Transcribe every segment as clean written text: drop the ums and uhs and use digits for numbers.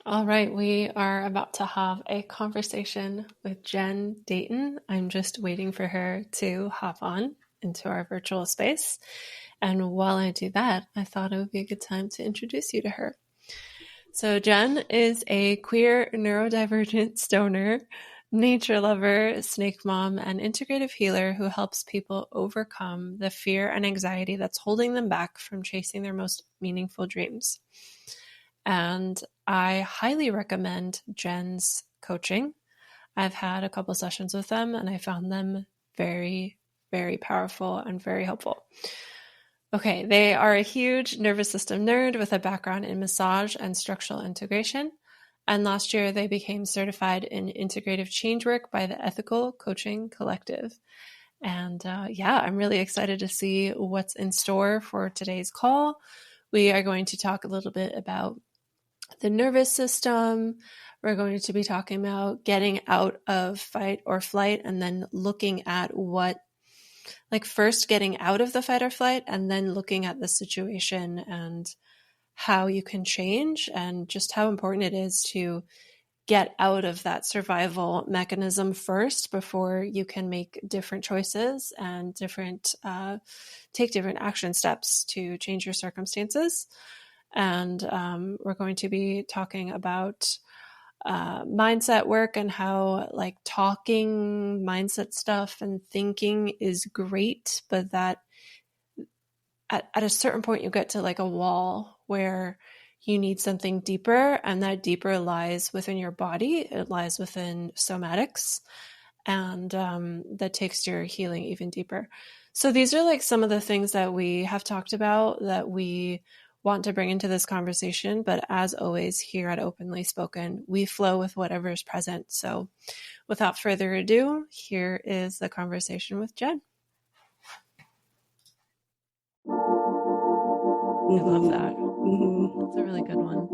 All right, we are about to have a conversation with Jen Dayton. I'm just waiting for her to hop on into our virtual space. And while I do that, I thought it would be a good time to introduce you to her. So Jen is a queer neurodivergent stoner, nature lover, snake mom, and integrative healer who helps people overcome the fear and anxiety that's holding them back from chasing their most meaningful dreams. And I highly recommend Jen's coaching. I've had a couple sessions with them and I found them very, very powerful and very helpful. Okay, they are a huge nervous system nerd with a background in massage and structural integration. And last year they became certified in Integrative Change Work by the Ethical Coaching Collective. And I'm really excited to see what's in store for today's call. We are going to talk a little bit about the nervous system. We're going to be talking about getting out of fight or flight and then looking at first getting out of the fight or flight and then looking at the situation and how you can change and just how important it is to get out of that survival mechanism first before you can make different choices and take different action steps to change your circumstances. And we're going to be talking about mindset work and how talking mindset stuff and thinking is great, but that at a certain point you get to a wall where you need something deeper, and that deeper lies within your body. It lies within somatics, and that takes your healing even deeper. So these are some of the things that we have talked about that we want to bring into this conversation. But as always, here at Openly Spoken, we flow with whatever is present. So without further ado, here is the conversation with Jen. I love that. That's a really good one.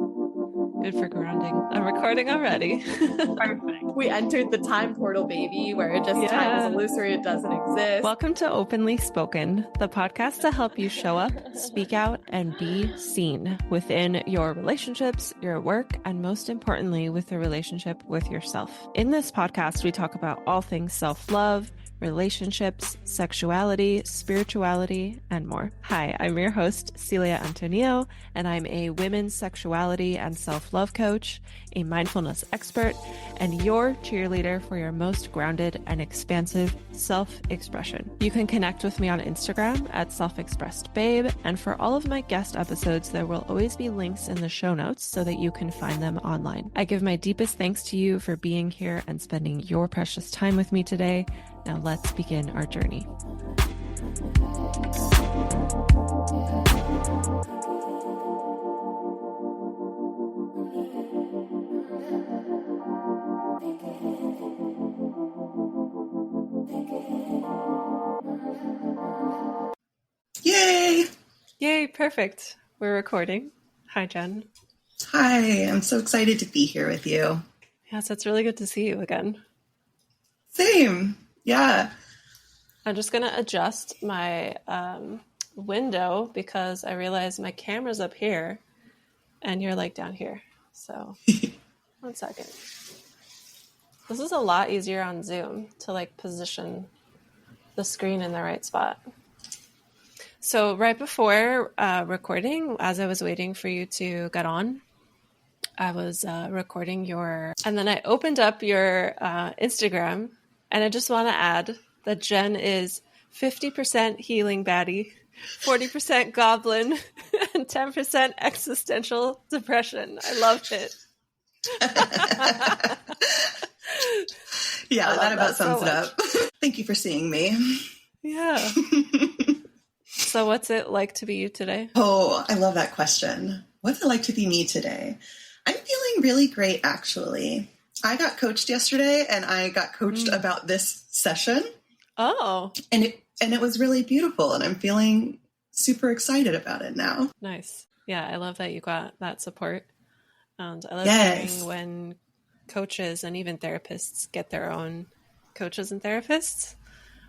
Good for grounding. I'm recording already. Perfect. We entered the time portal, baby, where it just time is illusory. It doesn't exist. Welcome to Openly Spoken, the podcast to help you show up, speak out, and be seen within your relationships, your work, and most importantly, with the relationship with yourself. In this podcast, we talk about all things self-love, relationships, sexuality, spirituality, and more. Hi, I'm your host, Celia Antonio, and I'm a women's sexuality and self-love coach, a mindfulness expert, and your cheerleader for your most grounded and expansive self-expression. You can connect with me on Instagram at self-expressedbabe, and for all of my guest episodes, there will always be links in the show notes so that you can find them online. I give my deepest thanks to you for being here and spending your precious time with me today. Now let's begin our journey. Yay! Yay, perfect. We're recording. Hi, Jen. Hi, I'm so excited to be here with you. Yes, it's really good to see you again. Same. Yeah. I'm just going to adjust my window because I realize my camera's up here and you're down here. So 1 second. This is a lot easier on Zoom to position the screen in the right spot. So right before recording, as I was waiting for you to get on, I was recording and then I opened up your Instagram, and I just want to add that Jen is 50% healing baddie, 40% goblin, and 10% existential depression. I loved it. Yeah, that about sums it up. Thank you for seeing me. Yeah. So what's it like to be you today? Oh, I love that question. What's it like to be me today? I'm feeling really great, actually. I got coached yesterday, and I got coached about this session. Oh. And it was really beautiful, and I'm feeling super excited about it now. Nice. Yeah, I love that you got that support. And I love hearing when coaches and even therapists get their own coaches and therapists.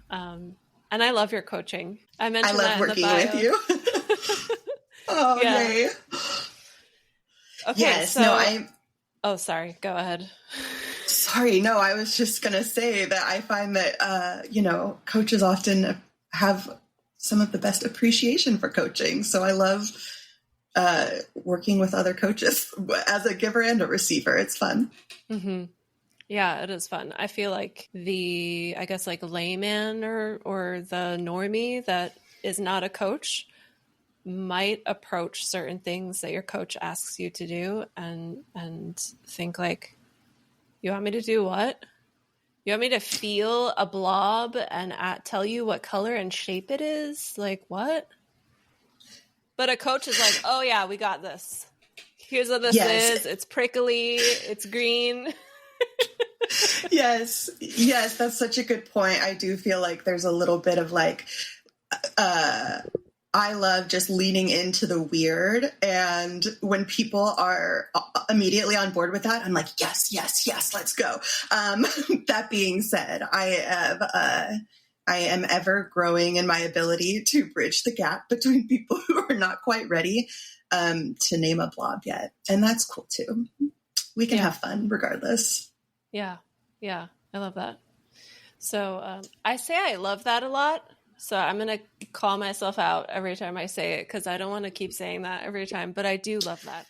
And I love your coaching. I mentioned that in the bio. I love working with you. Oh, Yeah. yay. Okay, yes, so no, Oh, sorry. Go ahead. Sorry. No, I was just going to say that I find that, coaches often have some of the best appreciation for coaching. So I love working with other coaches as a giver and a receiver. It's fun. Mm-hmm. Yeah, it is fun. I feel like layman or the normie that is not a coach might approach certain things that your coach asks you to do and think like, you want me to do what? You want me to feel a blob and tell you what color and shape it is? Like, what? But a coach is like, oh yeah, we got this. Here's what this is. It's prickly. It's green. Yes, that's such a good point. I do feel like there's a little bit of like, I love just leaning into the weird. And when people are immediately on board with that, I'm like, yes, let's go. That being said, I am ever growing in my ability to bridge the gap between people who are not quite ready to name a blob yet. And that's cool too. We can have fun regardless. Yeah. I love that. So I say I love that a lot. So I'm going to call myself out every time I say it because I don't want to keep saying that every time, but I do love that.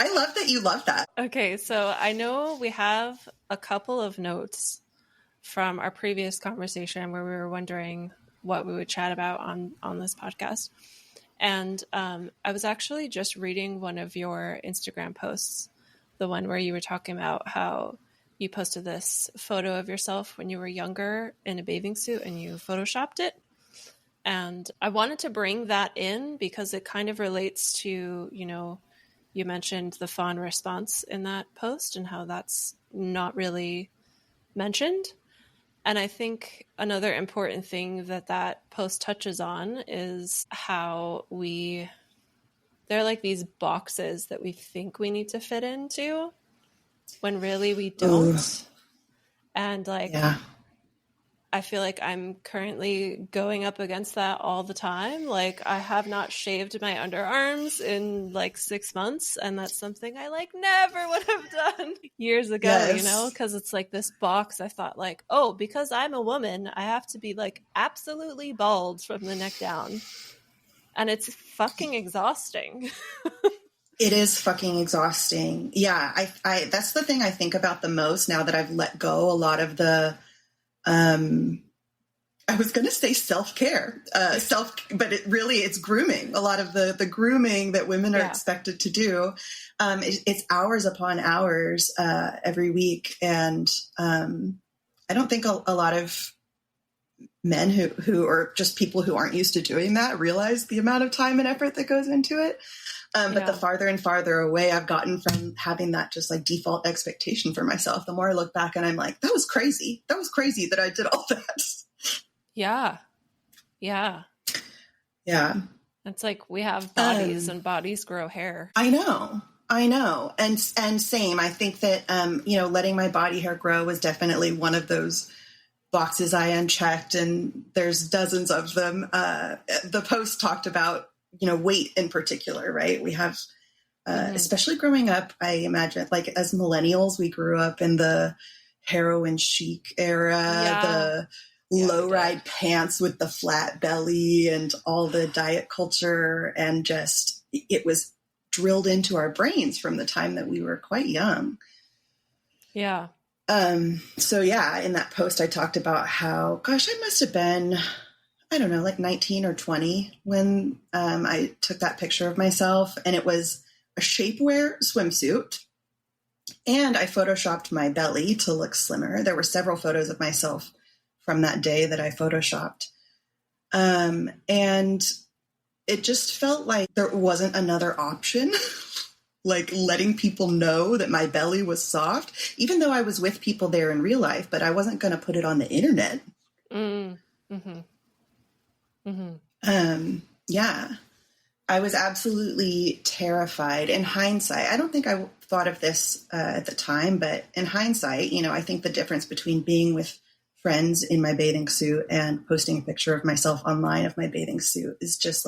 I love that you love that. Okay, so I know we have a couple of notes from our previous conversation where we were wondering what we would chat about on this podcast. And I was actually just reading one of your Instagram posts, the one where you were talking about how you posted this photo of yourself when you were younger in a bathing suit and you photoshopped it. And I wanted to bring that in because it kind of relates to, you mentioned the fawn response in that post and how that's not really mentioned. And I think another important thing that post touches on is how they're like these boxes that we think we need to fit into when really we don't. Ooh. And I feel like I'm currently going up against that all the time. Like I have not shaved my underarms in 6 months. And that's something I never would have done years ago, yes. Because it's like this box. I thought because I'm a woman, I have to be absolutely bald from the neck down. And it's fucking exhausting. It is fucking exhausting. Yeah. I that's the thing I think about the most now that I've let go a lot of the, I was going to say self-care, but it's grooming. A lot of the grooming that women are expected to do. It's hours upon hours, every week. And, I don't think a lot of men who are just people who aren't used to doing that realize the amount of time and effort that goes into it. But the farther and farther away I've gotten from having that just default expectation for myself, the more I look back and I'm like, that was crazy. That was crazy that I did all that. Yeah. Yeah. Yeah. It's we have bodies and bodies grow hair. I know. And same. I think that, letting my body hair grow was definitely one of those boxes I unchecked, and there's dozens of them. The post talked about, weight in particular, right? We have, especially growing up, I imagine as millennials, we grew up in the heroin chic era, the low ride pants with the flat belly and all the diet culture. And just, it was drilled into our brains from the time that we were quite young. Yeah. So in that post, I talked about how, gosh, I must have been, I don't know, 19 or 20 when, I took that picture of myself, and it was a shapewear swimsuit, and I photoshopped my belly to look slimmer. There were several photos of myself from that day that I photoshopped. And it just felt like there wasn't another option. Letting people know that my belly was soft, even though I was with people there in real life, but I wasn't going to put it on the internet. Mm-hmm. I was absolutely terrified. In hindsight, I don't think I thought of this at the time, but in hindsight, I think the difference between being with friends in my bathing suit and posting a picture of myself online of my bathing suit is just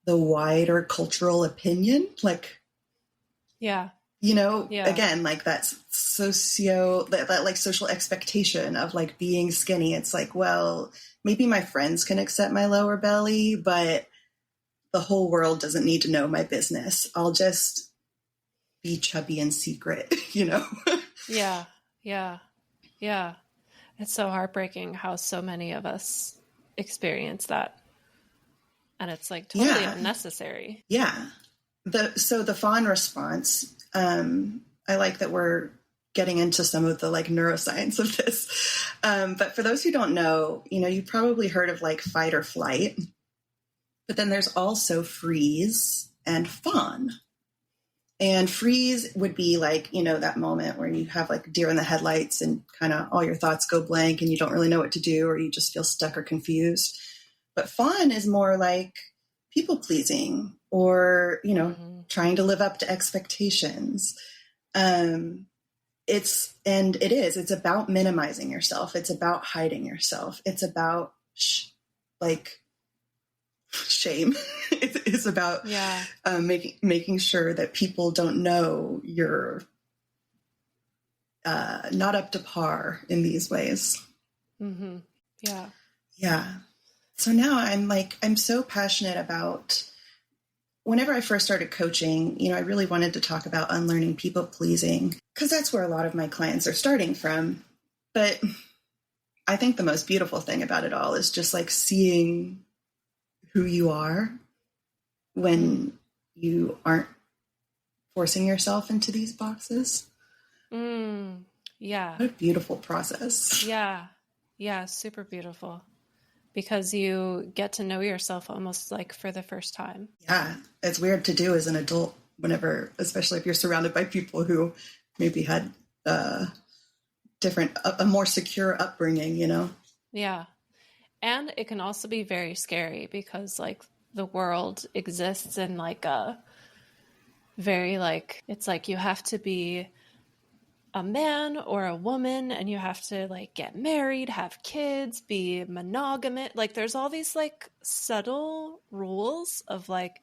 the wider cultural opinion. again, like that that like social expectation of like being skinny. It's like, well, maybe my friends can accept my lower belly, but the whole world doesn't need to know my business. I'll just be chubby in secret, Yeah. Yeah. Yeah. It's so heartbreaking how so many of us experience that. And it's like totally unnecessary. Yeah. So the fawn response, I like that we're getting into some of the like neuroscience of this. But for those who don't know, you probably heard of like fight or flight, but then there's also freeze and fawn. And freeze would be like, that moment where you have like deer in the headlights and kind of all your thoughts go blank and you don't really know what to do, or you just feel stuck or confused. But fawn is more like people pleasing or, trying to live up to expectations. It's about minimizing yourself. It's about hiding yourself. It's about shame. It's about making sure that people don't know you're not up to par in these ways. Mm-hmm. Yeah. Yeah. So now I'm so passionate about, whenever I first started coaching, I really wanted to talk about unlearning people pleasing, because that's where a lot of my clients are starting from. But I think the most beautiful thing about it all is just like seeing who you are when you aren't forcing yourself into these boxes. Yeah. What a beautiful process. Yeah. Yeah. Super beautiful. Because you get to know yourself almost like for the first time. Yeah. It's weird to do as an adult especially if you're surrounded by people who maybe had a more secure upbringing, Yeah. And it can also be very scary because like the world exists in like a very like, it's like you have to be a man or a woman and you have to like get married, have kids, be monogamous. Like there's all these like subtle rules of like,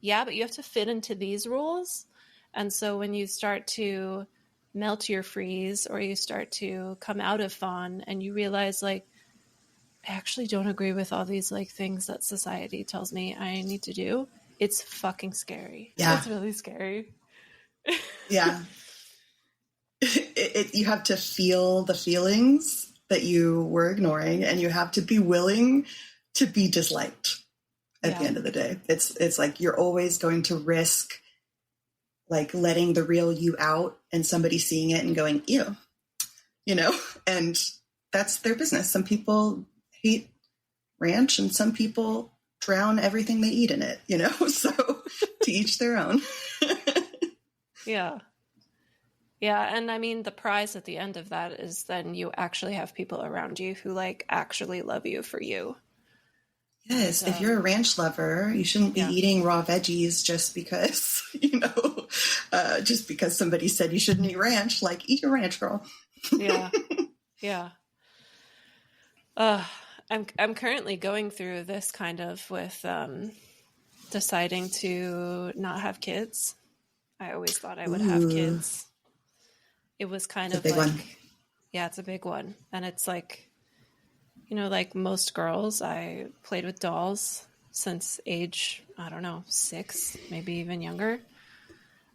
yeah, but you have to fit into these rules. And so when you start to melt your freeze or you start to come out of fawn and you realize like, I actually don't agree with all these like things that society tells me I need to do. It's fucking scary. Yeah. It's really scary. Yeah. You have to feel the feelings that you were ignoring, and you have to be willing to be disliked at the end of the day. It's like you're always going to risk like letting the real you out and somebody seeing it and going, ew, and that's their business. Some people hate ranch and some people drown everything they eat in it, so to each their own. Yeah. Yeah. And I mean, the prize at the end of that is then you actually have people around you who like actually love you for you. Yes. If you're a ranch lover, you shouldn't be eating raw veggies just because, just because somebody said you shouldn't eat ranch, like eat your ranch, girl. Yeah. Yeah. I'm currently going through this kind of with deciding to not have kids. I always thought I would have kids. It was kind of like, one. Yeah, it's a big one. And it's like, like most girls, I played with dolls since age, I don't know, 6, maybe even younger.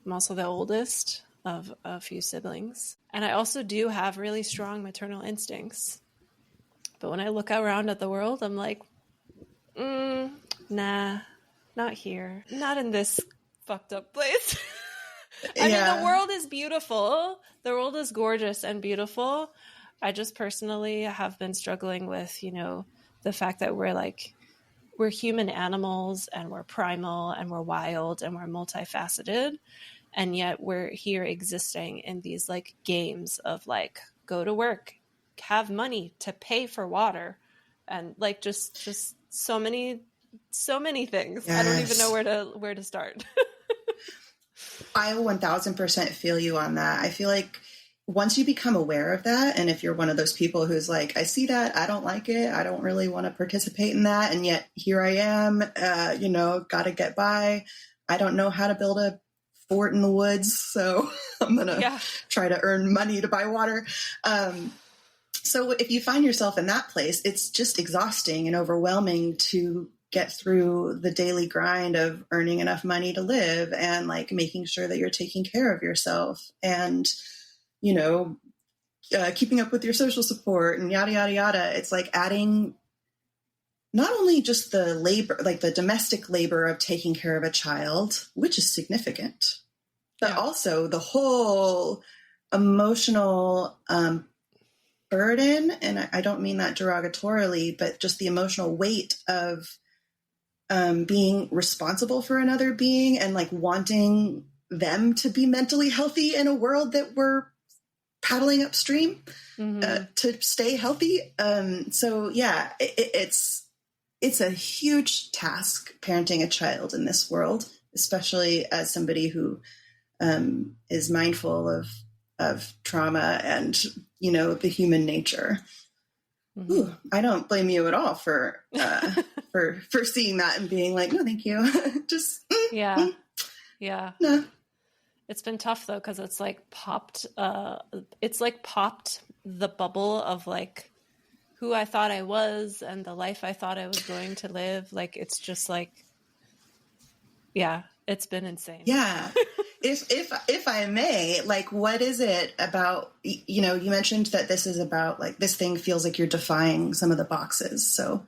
I'm also the oldest of a few siblings. And I also do have really strong maternal instincts. But when I look around at the world, I'm like, nah, not here. Not in this fucked up place. I mean, the world is beautiful. The world is gorgeous and beautiful. I just personally have been struggling with, the fact that we're human animals and we're primal and we're wild and we're multifaceted. And yet we're here existing in these like games of like, go to work, have money to pay for water, and like just so many things. Yes. I don't even know where to start. I 1000% feel you on that. I feel like once you become aware of that, and if you're one of those people who's like, I see that, I don't like it, I don't really want to participate in that, and yet here I am, got to get by. I don't know how to build a fort in the woods. So I'm going to try to earn money to buy water. So if you find yourself in that place, it's just exhausting and overwhelming to get through the daily grind of earning enough money to live and like making sure that you're taking care of yourself and, you know, keeping up with your social support and yada, yada, yada. It's like adding not only just the labor, like the domestic labor of taking care of a child, which is significant, but also the whole emotional burden. And I don't mean that derogatorily, but just the emotional weight of being responsible for another being and like wanting them to be mentally healthy in a world that we're paddling upstream to stay healthy. So yeah, it's a huge task parenting a child in this world, especially as somebody who is mindful of trauma and, you know, the human nature. Ooh, I don't blame you at all for seeing that and being like, no, thank you. Just yeah. No. It's been tough though, because it's like popped the bubble of like who I thought I was and the life I thought I was going to live. Like it's just like, yeah, it's been insane. Yeah. If I may, like, what is it about, you know, you mentioned that this is about like, this thing feels like you're defying some of the boxes. So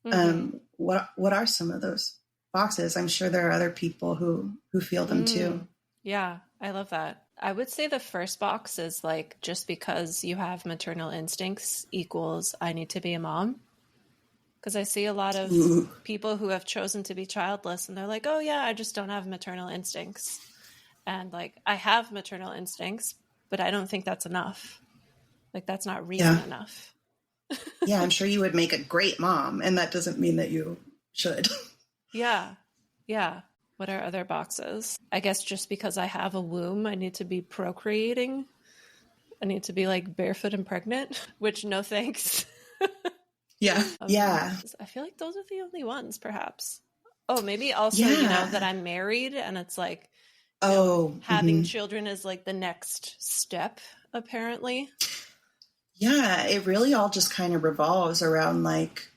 what are some of those boxes? I'm sure there are other people who feel them too. Yeah, I love that. I would say the first box is like, just because you have maternal instincts equals I need to be a mom. Because I see a lot of people who have chosen to be childless and they're like, oh yeah, I just don't have maternal instincts. And like, I have maternal instincts, but I don't think that's enough. Like, that's not reason enough. Yeah, I'm sure you would make a great mom. And that doesn't mean that you should. Yeah. What are other boxes? I guess just because I have a womb, I need to be procreating. I need to be like barefoot and pregnant, which no thanks. Yeah. I feel like those are the only ones, perhaps. Oh, maybe also, you know, that I'm married and it's like, having children is like the next step, apparently. Yeah, it really all just kind of revolves around like,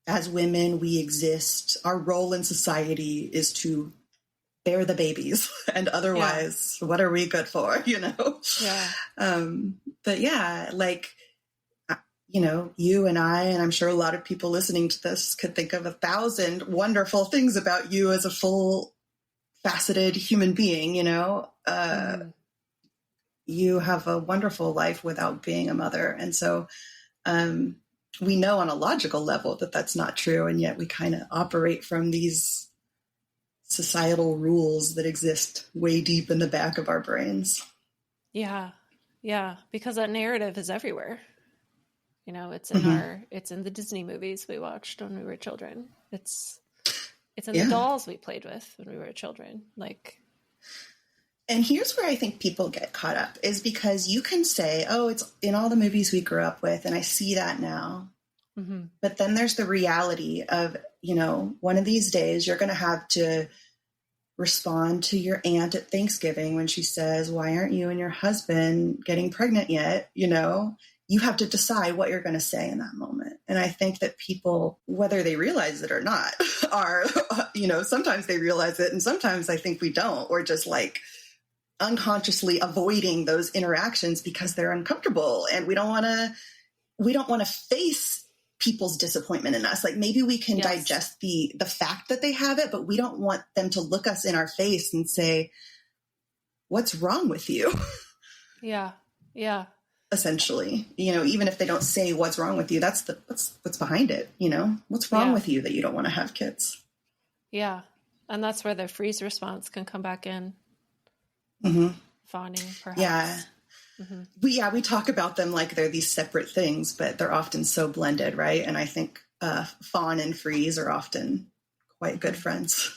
as women, we exist. Our role in society is to bear the babies, and otherwise, what are we good for? You know? Yeah. But yeah, like, you know, you and I, and I'm sure a lot of people listening to this could think of 1,000 wonderful things about you as a full faceted human being, you know, you have a wonderful life without being a mother. And so we know on a logical level that that's not true. And yet we kind of operate from these societal rules that exist way deep in the back of our brains. Yeah. Because that narrative is everywhere. You know, it's in it's in the Disney movies we watched when we were children. It's in the dolls we played with when we were children. Like, and here's where I think people get caught up is because you can say, oh, it's in all the movies we grew up with, and I see that now. But then there's the reality of, you know, one of these days you're going to have to respond to your aunt at Thanksgiving when she says, why aren't you and your husband getting pregnant yet? You know, you have to decide what you're going to say in that moment. And I think that people, whether they realize it or not, are, you know, sometimes they realize it and sometimes I think we don't, or just like unconsciously avoiding those interactions because they're uncomfortable and we don't want to face people's disappointment in us. Like maybe we can digest the fact that they have it, but we don't want them to look us in our face and say, what's wrong with you? Yeah. Essentially, you know, even if they don't say what's wrong with you, that's what's behind it. You know, what's wrong with you that you don't want to have kids? Yeah. And that's where the freeze response can come back in. Fawning, perhaps. Yeah. We talk about them like they're these separate things, but they're often so blended, right? And I think fawn and freeze are often quite good friends.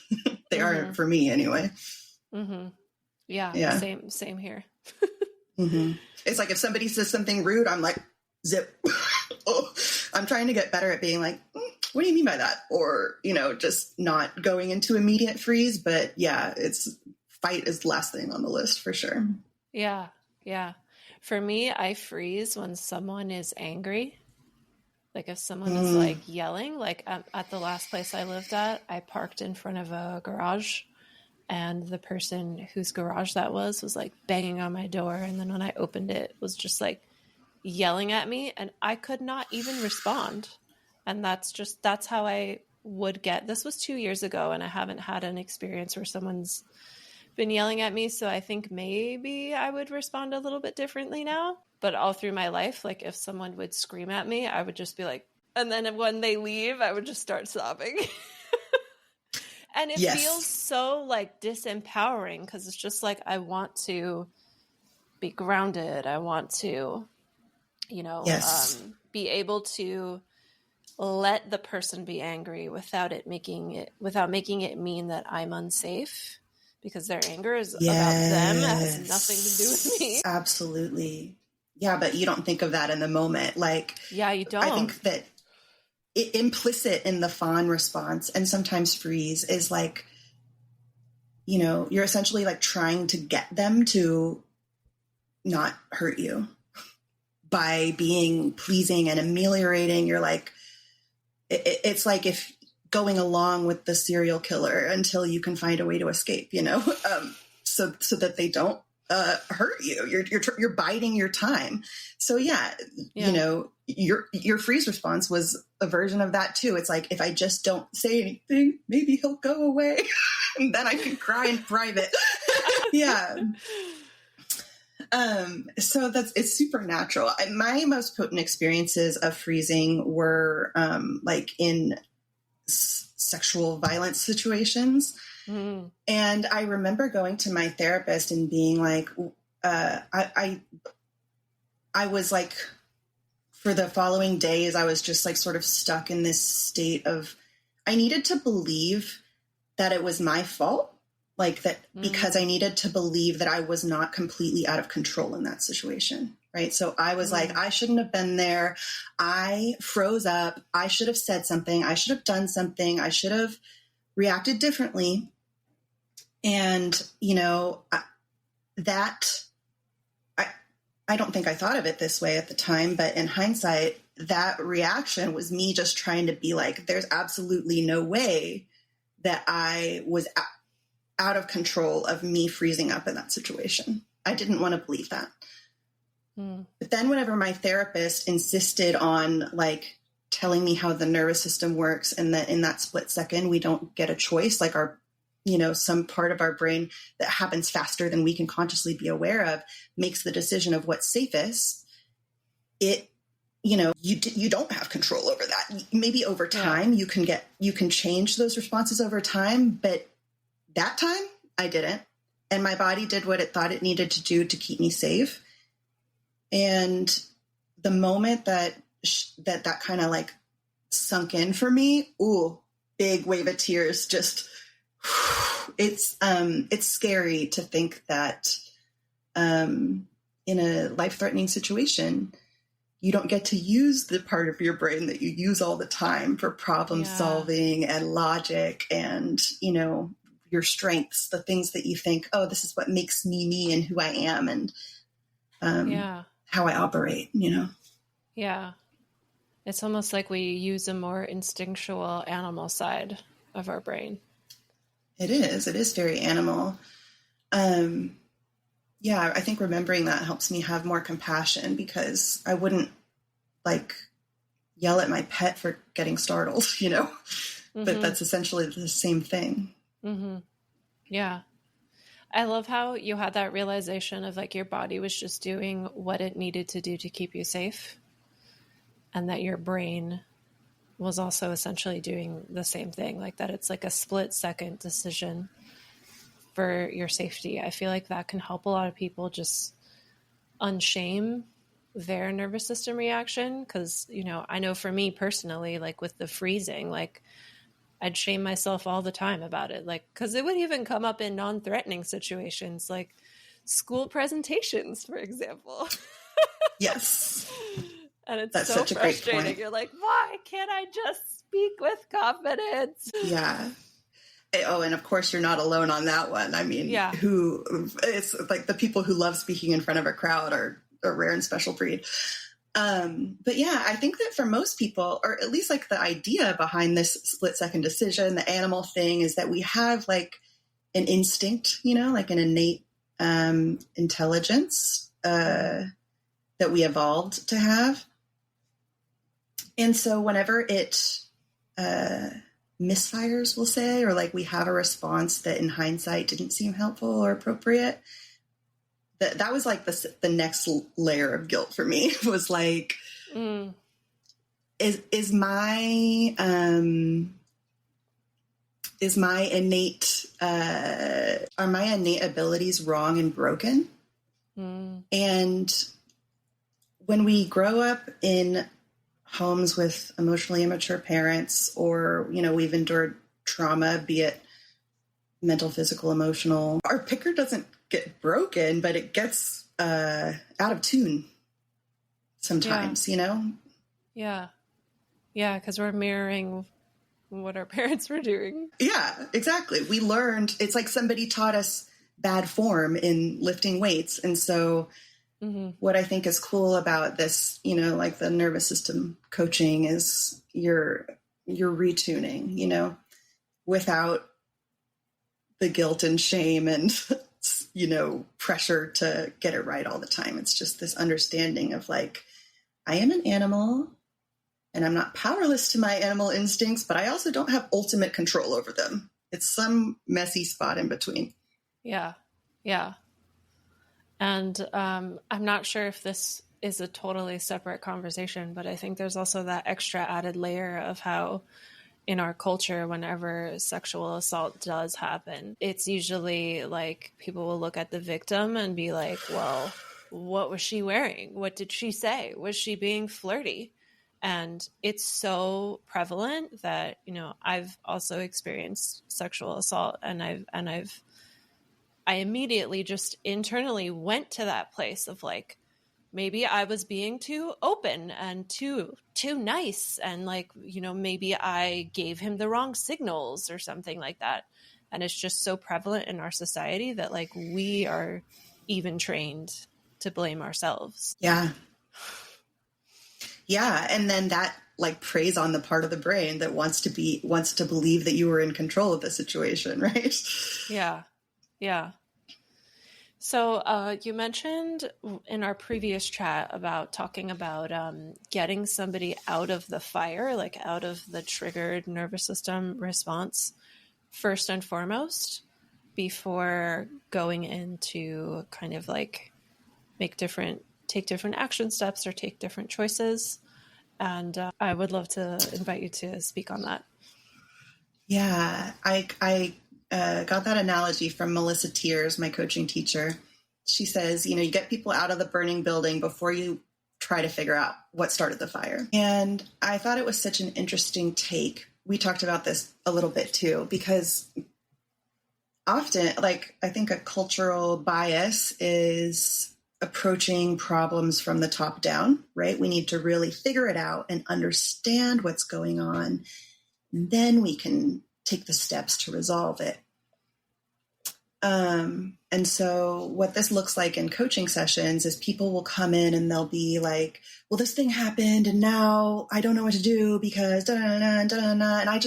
They are for me anyway. Yeah. Same here. It's like if somebody says something rude, I'm like, zip. I'm trying to get better at being like, what do you mean by that? Or, you know, just not going into immediate freeze. But yeah, it's fight is the last thing on the list for sure. Yeah. Yeah. For me, I freeze when someone is angry. Like if someone is like yelling, like at the last place I lived at, I parked in front of a garage, and the person whose garage that was like banging on my door. And then when I opened it, was just like yelling at me, and I could not even respond. And that's how I would get. This was 2 years ago, and I haven't had an experience where someone's been yelling at me. So I think maybe I would respond a little bit differently now. But all through my life, like if someone would scream at me, I would just be like, and then when they leave, I would just start sobbing. And it feels so like disempowering, because it's just like, I want to be grounded. I want to, be able to let the person be angry without making it mean that I'm unsafe, because their anger is about them. It has nothing to do with me. Absolutely. Yeah, but you don't think of that in the moment. Like, yeah, you don't. I think that implicit in the fawn response, and sometimes freeze, is like, you're essentially like trying to get them to not hurt you by being pleasing and ameliorating. You're like, it's like if going along with the serial killer until you can find a way to escape, so that they don't hurt you. You're biding your time. So your freeze response was a version of that too. It's like, if I just don't say anything, maybe he'll go away, and then I can cry in private. Yeah. So it's supernatural. My most potent experiences of freezing were like in sexual violence situations. Mm. And I remember going to my therapist and being like, I was like, for the following days, I was just like sort of stuck in this state of, I needed to believe that it was my fault. Like that, because I needed to believe that I was not completely out of control in that situation. Right. So I was like, I shouldn't have been there. I froze up. I should have said something. I should have done something. I should have reacted differently. And, I don't think I thought of it this way at the time, but in hindsight, that reaction was me just trying to be like, there's absolutely no way that I was out of control of me freezing up in that situation. I didn't want to believe that. But then whenever my therapist insisted on like telling me how the nervous system works, and that in that split second, we don't get a choice, like our, some part of our brain that happens faster than we can consciously be aware of makes the decision of what's safest. It, you don't have control over that. Maybe over time you can change those responses over time, but that time I didn't. And my body did what it thought it needed to do to keep me safe. And the moment that kind of like sunk in for me, big wave of tears, just, it's scary to think that, in a life-threatening situation, you don't get to use the part of your brain that you use all the time for problem solving and logic and, your strengths, the things that you think, oh, this is what makes me and who I am, and how I operate, Yeah. It's almost like we use a more instinctual animal side of our brain. It is very animal. I think remembering that helps me have more compassion, because I wouldn't like yell at my pet for getting startled, but that's essentially the same thing. Mm-hmm. Yeah. I love how you had that realization of like your body was just doing what it needed to do to keep you safe, and that your brain was also essentially doing the same thing, like that it's like a split second decision for your safety. I feel like that can help a lot of people just unshame their nervous system reaction. Because, I know for me personally, like with the freezing, like I'd shame myself all the time about it. Like, because it would even come up in non-threatening situations, like school presentations, for example. Yes. And it's so frustrating. You're like, why can't I just speak with confidence? Yeah. Oh, and of course you're not alone on that one. I mean, it's like the people who love speaking in front of a crowd are a rare and special breed. But yeah, I think that for most people, or at least like the idea behind this split second decision, the animal thing, is that we have like an instinct, like an innate intelligence that we evolved to have. And so whenever it misfires, we'll say, or like we have a response that in hindsight didn't seem helpful or appropriate, that was like the next layer of guilt for me. Was like, is my innate are my innate abilities wrong and broken? And when we grow up in homes with emotionally immature parents, or we've endured trauma, be it mental, physical, emotional, our picker doesn't get broken, but it gets out of tune sometimes. Yeah, because we're mirroring what our parents were doing. Yeah, exactly. We learned, it's like somebody taught us bad form in lifting weights. And so what I think is cool about this, like the nervous system coaching, is you're retuning, without the guilt and shame and, pressure to get it right all the time. It's just this understanding of like, I am an animal and I'm not powerless to my animal instincts, but I also don't have ultimate control over them. It's some messy spot in between. Yeah. And I'm not sure if this is a totally separate conversation, but I think there's also that extra added layer of how in our culture, whenever sexual assault does happen, it's usually like people will look at the victim and be like, well, what was she wearing? What did she say? Was she being flirty? And it's so prevalent that, I've also experienced sexual assault, and I immediately just internally went to that place of like, maybe I was being too open and too nice. And like, maybe I gave him the wrong signals or something like that. And it's just so prevalent in our society that like we are even trained to blame ourselves. Yeah. And then that like preys on the part of the brain that wants to believe that you were in control of the situation. Right. Yeah. So you mentioned in our previous chat about talking about getting somebody out of the fire, like out of the triggered nervous system response first and foremost, before going into kind of like take different action steps or take different choices. And I would love to invite you to speak on that. Yeah, I got that analogy from Melissa Tiers, my coaching teacher. She says, you get people out of the burning building before you try to figure out what started the fire. And I thought it was such an interesting take. We talked about this a little bit too, because often, like, I think a cultural bias is approaching problems from the top down, right? We need to really figure it out and understand what's going on. And then we can take the steps to resolve it. And so what this looks like in coaching sessions is people will come in and they'll be like, well, this thing happened and now I don't know what to do because and I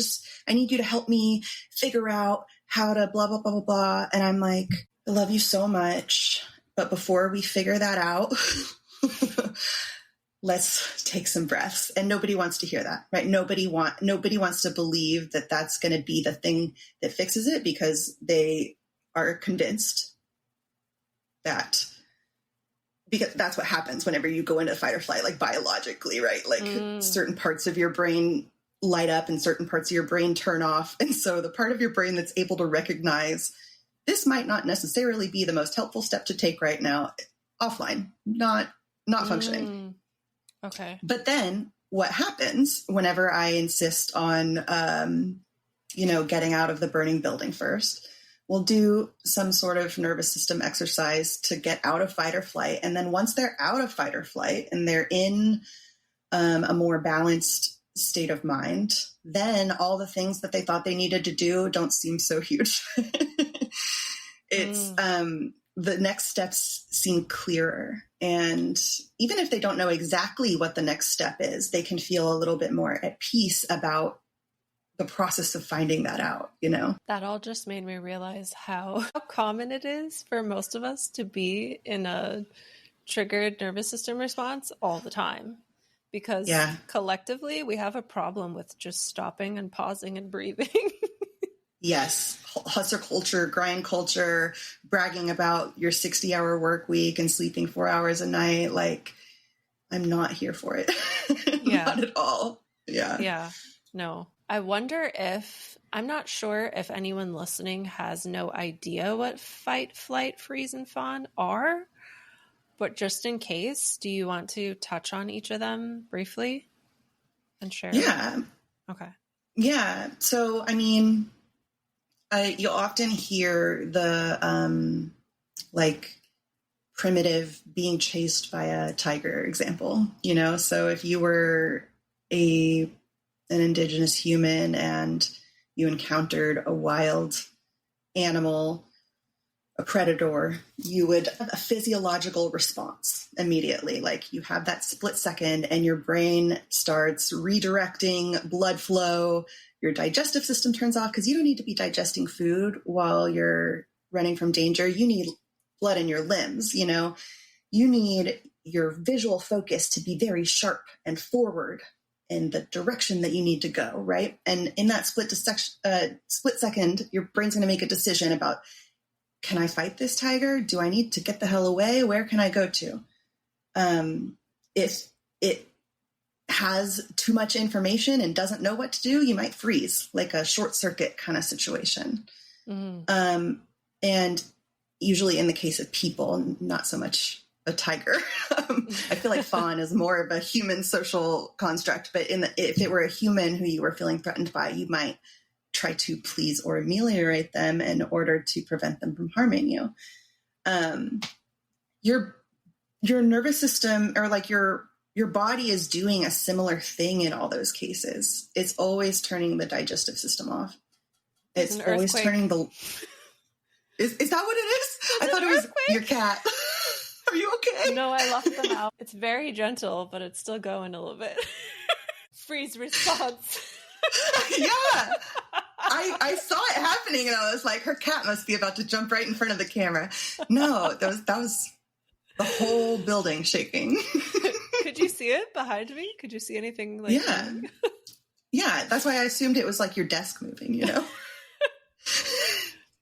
need you to help me figure out how to blah, blah, blah, blah, blah. And I'm like, I love you so much. But before we figure that out, let's take some breaths. And nobody wants to hear that, right? Nobody wants to believe that that's going to be the thing that fixes it, because they are convinced that, because that's what happens whenever you go into fight or flight, like biologically, right? Like certain parts of your brain light up and certain parts of your brain turn off. And so the part of your brain that's able to recognize this might not necessarily be the most helpful step to take right now, offline, not functioning. Okay. But then what happens whenever I insist on, getting out of the burning building first? We'll do some sort of nervous system exercise to get out of fight or flight. And then once they're out of fight or flight and they're in a more balanced state of mind, then all the things that they thought they needed to do don't seem so huge. It's the next steps seem clearer. And even if they don't know exactly what the next step is, they can feel a little bit more at peace about the process of finding that out, you know? That all just made me realize how common it is for most of us to be in a triggered nervous system response all the time. Because collectively, we have a problem with just stopping and pausing and breathing. Yes. Hustle culture, grind culture, bragging about your 60-hour work week and sleeping 4 hours a night. Like, I'm not here for it. Not at all. Yeah. Yeah. No. I wonder if, I'm not sure if anyone listening has no idea what fight, flight, freeze, and fawn are, but just in case, do you want to touch on each of them briefly and share? Yeah. Okay. Yeah. So, I mean, you'll often hear the like primitive being chased by a tiger example, you know? So if you were an indigenous human and you encountered a wild animal, a predator, you would have a physiological response immediately. Like you have that split second and your brain starts redirecting blood flow. Your digestive system turns off because you don't need to be digesting food while you're running from danger. You need blood in your limbs, you know, you need your visual focus to be very sharp and forward in the direction that you need to go. Right. And in that split second, your brain's going to make a decision about, can I fight this tiger? Do I need to get the hell away? Where can I go to? If it has too much information and doesn't know what to do, you might freeze, like a short circuit kind of situation. And usually in the case of people, not so much a tiger. I feel like fawn is more of a human social construct, but if it were a human who you were feeling threatened by, you might try to please or ameliorate them in order to prevent them from harming you. Your nervous system, or like your body, is doing a similar thing in all those cases. It's always turning the digestive system off. It's always turning the... Is that what it is? I thought it was your cat. Are you okay? No, I left them out. It's very gentle, but it's still going a little bit. Freeze response. Yeah. I saw it happening and I was like, her cat must be about to jump right in front of the camera. No, that was the whole building shaking. Could you see it behind me? Could you see anything like that? Yeah, that's why I assumed it was like your desk moving, you know?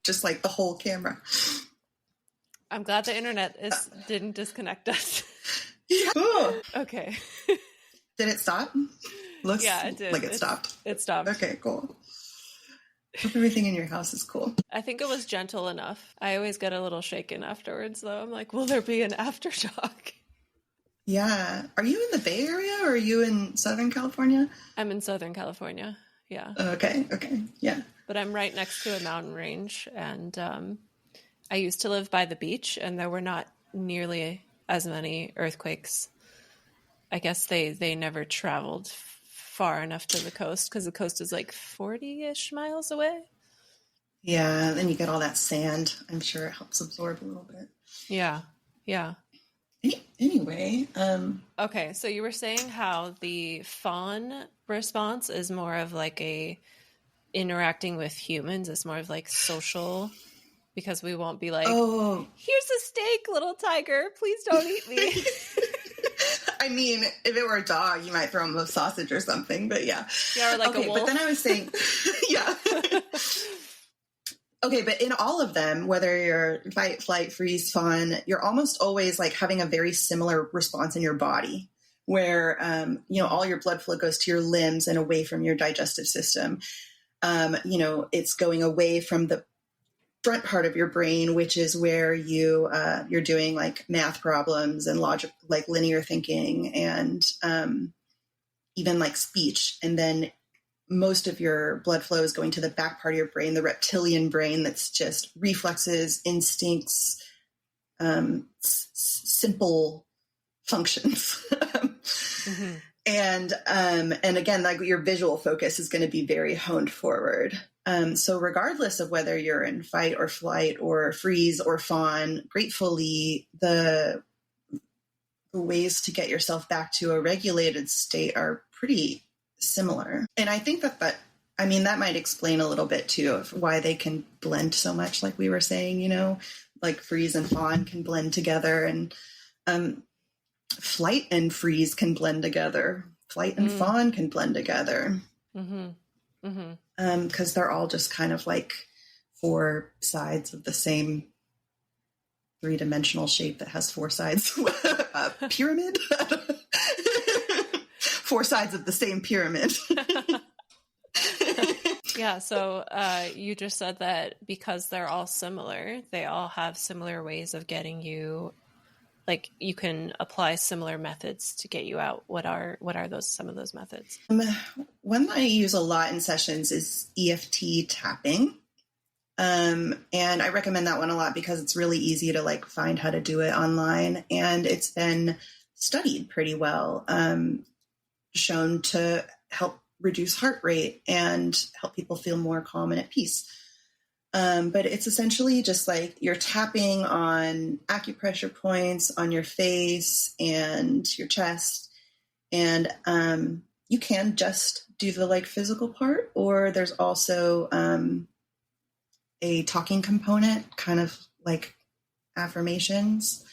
Just like the whole camera. I'm glad the internet didn't disconnect us. Yeah. Ooh. Okay. Did it stop? Looks it did. Like it stopped. It stopped. Okay, cool. Hope everything in your house is cool. I think it was gentle enough. I always get a little shaken afterwards, though. I'm like, will there be an aftershock? Yeah. Are you in the Bay Area or are you in Southern California? I'm in Southern California. Yeah. Okay. Yeah. But I'm right next to a mountain range, and I used to live by the beach, and there were not nearly as many earthquakes. I guess they never traveled far enough to the coast because the coast is like 40-ish miles away. Yeah, then you get all that sand. I'm sure it helps absorb a little bit. Yeah. Anyway. Okay, so you were saying how the fawn response is more of like a interacting with humans. It's more of like social, because we won't be like, oh, here's a steak, little tiger. Please don't eat me. I mean, if it were a dog, you might throw him a sausage or something, but yeah. Yeah, or like a wolf. But then I was saying, yeah. Okay, but in all of them, whether you're fight, flight, freeze, fawn, you're almost always like having a very similar response in your body where, all your blood flow goes to your limbs and away from your digestive system. It's going away from the front part of your brain, which is where you're doing like math problems and logic, like linear thinking and even like speech. And then most of your blood flow is going to the back part of your brain, the reptilian brain, that's just reflexes, instincts, simple functions. And again, like your visual focus is going to be very honed forward. So regardless of whether you're in fight or flight or freeze or fawn, gratefully the ways to get yourself back to a regulated state are pretty similar. And I think that might explain a little bit too of why they can blend so much, like we were saying, you know, like freeze and fawn can blend together, and flight and freeze can blend together. Flight and fawn can blend together. Because they're all just kind of like four sides of the same three-dimensional shape that has four sides. A pyramid? Four sides of the same pyramid. Yeah, so you just said that because they're all similar, they all have similar ways of getting you, like you can apply similar methods to get you out. What are those, some of those methods? One I use a lot in sessions is EFT tapping. And I recommend that one a lot because it's really easy to like find how to do it online. And it's been studied pretty well, shown to help reduce heart rate and help people feel more calm and at peace. But it's essentially just like you're tapping on acupressure points on your face and your chest. And you can just do the like physical part, or there's also a talking component, kind of like affirmations,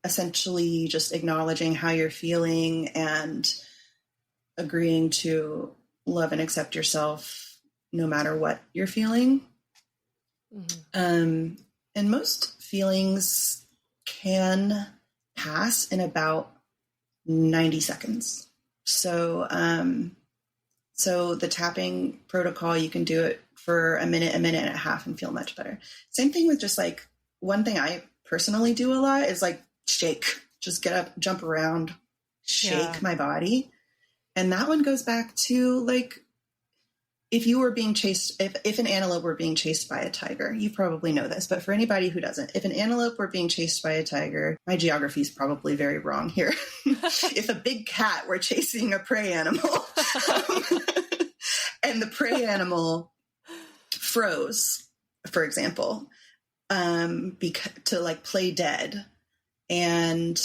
essentially just acknowledging how you're feeling and agreeing to love and accept yourself no matter what you're feeling. And most feelings can pass in about 90 seconds. So the tapping protocol, you can do it for a minute and a half and feel much better. Same thing with just like, one thing I personally do a lot is like shake, just get up, jump around, shake my body. And that one goes back to like, if you were being chased, if an antelope were being chased by a tiger, you probably know this, but for anybody who doesn't, if an antelope were being chased by a tiger, my geography is probably very wrong here. If a big cat were chasing a prey animal and the prey animal froze, for example, to like play dead, and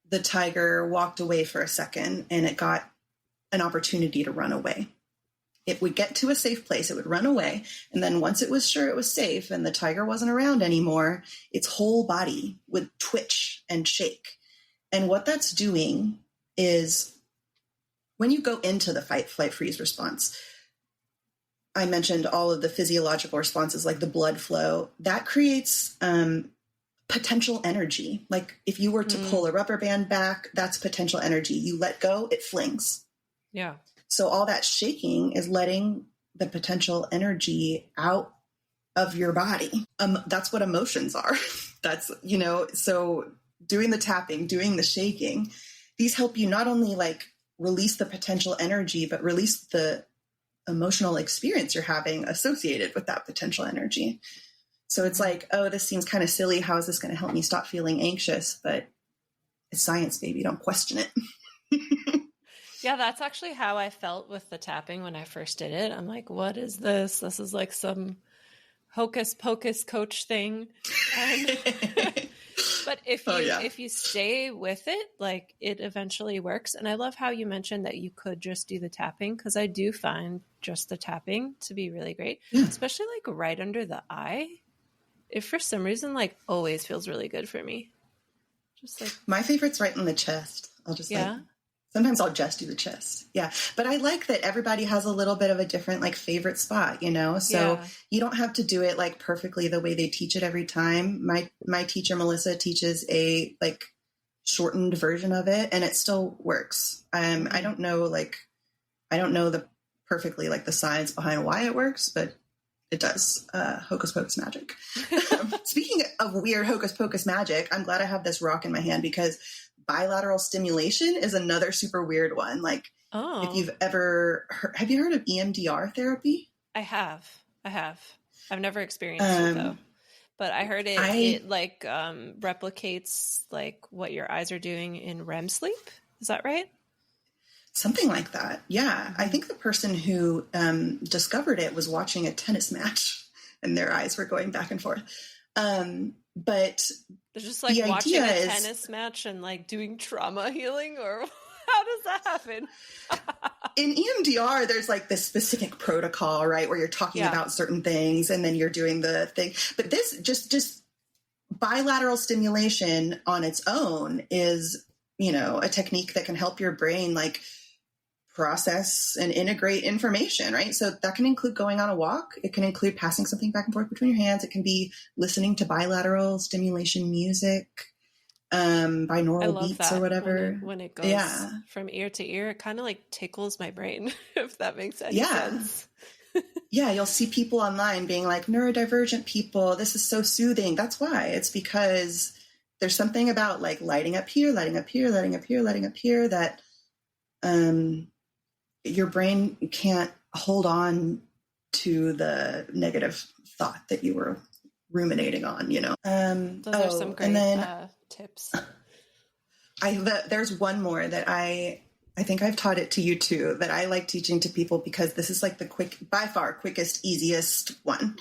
the tiger walked away for a second and it got an opportunity to run away. It would get to a safe place, it would run away, and then once it was sure it was safe and the tiger wasn't around anymore, its whole body would twitch and shake. And what that's doing is, when you go into the fight, flight, freeze response, I mentioned all of the physiological responses like the blood flow, that creates potential energy. Like if you were to pull a rubber band back, that's potential energy. You let go, it flings. Yeah. So all that shaking is letting the potential energy out of your body. That's what emotions are. That's, you know, so doing the tapping, doing the shaking, these help you not only like release the potential energy, but release the emotional experience you're having associated with that potential energy. So it's like, oh, this seems kind of silly. How is this going to help me stop feeling anxious? But it's science, baby. Don't question it. Yeah, that's actually how I felt with the tapping when I first did it. I'm like, what is this? This is like some hocus pocus coach thing. But if you stay with it, like it eventually works. And I love how you mentioned that you could just do the tapping, because I do find just the tapping to be really great, especially like right under the eye. It for some reason like always feels really good for me. Just like my favorite's right in the chest. Sometimes I'll just do the chest. Yeah. But I like that everybody has a little bit of a different like favorite spot, you know? So you don't have to do it like perfectly the way they teach it every time. My teacher, Melissa, teaches a like shortened version of it and it still works. I don't know the perfectly like the science behind why it works, but it does. Hocus pocus magic. Speaking of weird hocus pocus magic, I'm glad I have this rock in my hand because bilateral stimulation is another super weird one. Like, if you've ever have you heard of EMDR therapy? I have. I've never experienced it though, but I heard it like replicates like what your eyes are doing in REM sleep. Is that right? Something like that. Yeah. I think the person who discovered it was watching a tennis match and their eyes were going back and forth. But they're just like watching a tennis match and like doing trauma healing, or how does that happen? In EMDR, there's like this specific protocol, right? Where you're talking about certain things and then you're doing the thing. But this just bilateral stimulation on its own is, you know, a technique that can help your brain like process and integrate information, right? So that can include going on a walk. It can include passing something back and forth between your hands. It can be listening to bilateral stimulation music, binaural beats or whatever. When it goes from ear to ear, it kind of like tickles my brain, if that makes any sense. Yeah, you'll see people online being like, neurodivergent people, this is so soothing. That's why. It's because there's something about like lighting up here, lighting up here, lighting up here, lighting up here that your brain can't hold on to the negative thought that you were ruminating on, you know. Those are some great tips. There's one more that I think I've taught it to you too, that I like teaching to people because this is like the by far quickest, easiest one,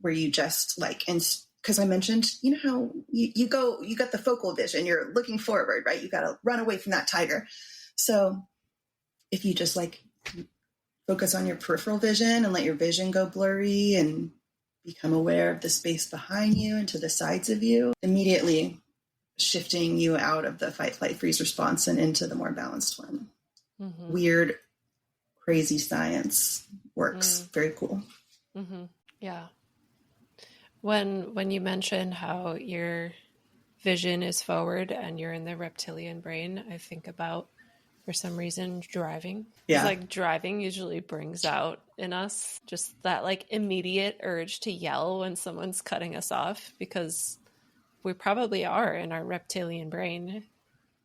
where you just like, because I mentioned, you know how you got the focal vision, you're looking forward, right? You got to run away from that tiger. So if you just like focus on your peripheral vision and let your vision go blurry and become aware of the space behind you and to the sides of you, immediately shifting you out of the fight, flight, freeze response and into the more balanced one. Mm-hmm. Weird, crazy science works. Very cool. Mm-hmm. Yeah. When you mention how your vision is forward and you're in the reptilian brain, I think about, for some reason, driving. Yeah. It's like driving usually brings out in us just that like immediate urge to yell when someone's cutting us off, because we probably are in our reptilian brain.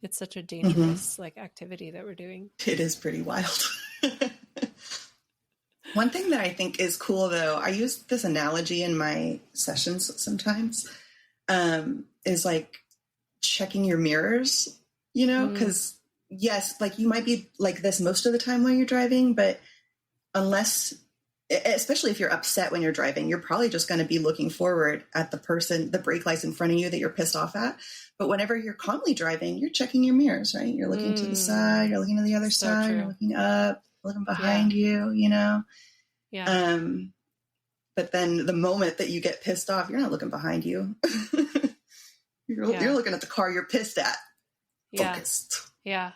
It's such a dangerous like activity that we're doing. It is pretty wild. One thing that I think is cool, though, I use this analogy in my sessions sometimes, is like checking your mirrors, you know, because yes, like you might be like this most of the time while you're driving, but unless, especially if you're upset when you're driving, you're probably just going to be looking forward at the brake lights in front of you that you're pissed off at. But whenever you're calmly driving, you're checking your mirrors, right? You're looking to the side, you're looking to the other side, you're looking up, looking behind you, you know? Yeah. But then the moment that you get pissed off, you're not looking behind you. You're looking at the car you're pissed at. Focused. Yeah.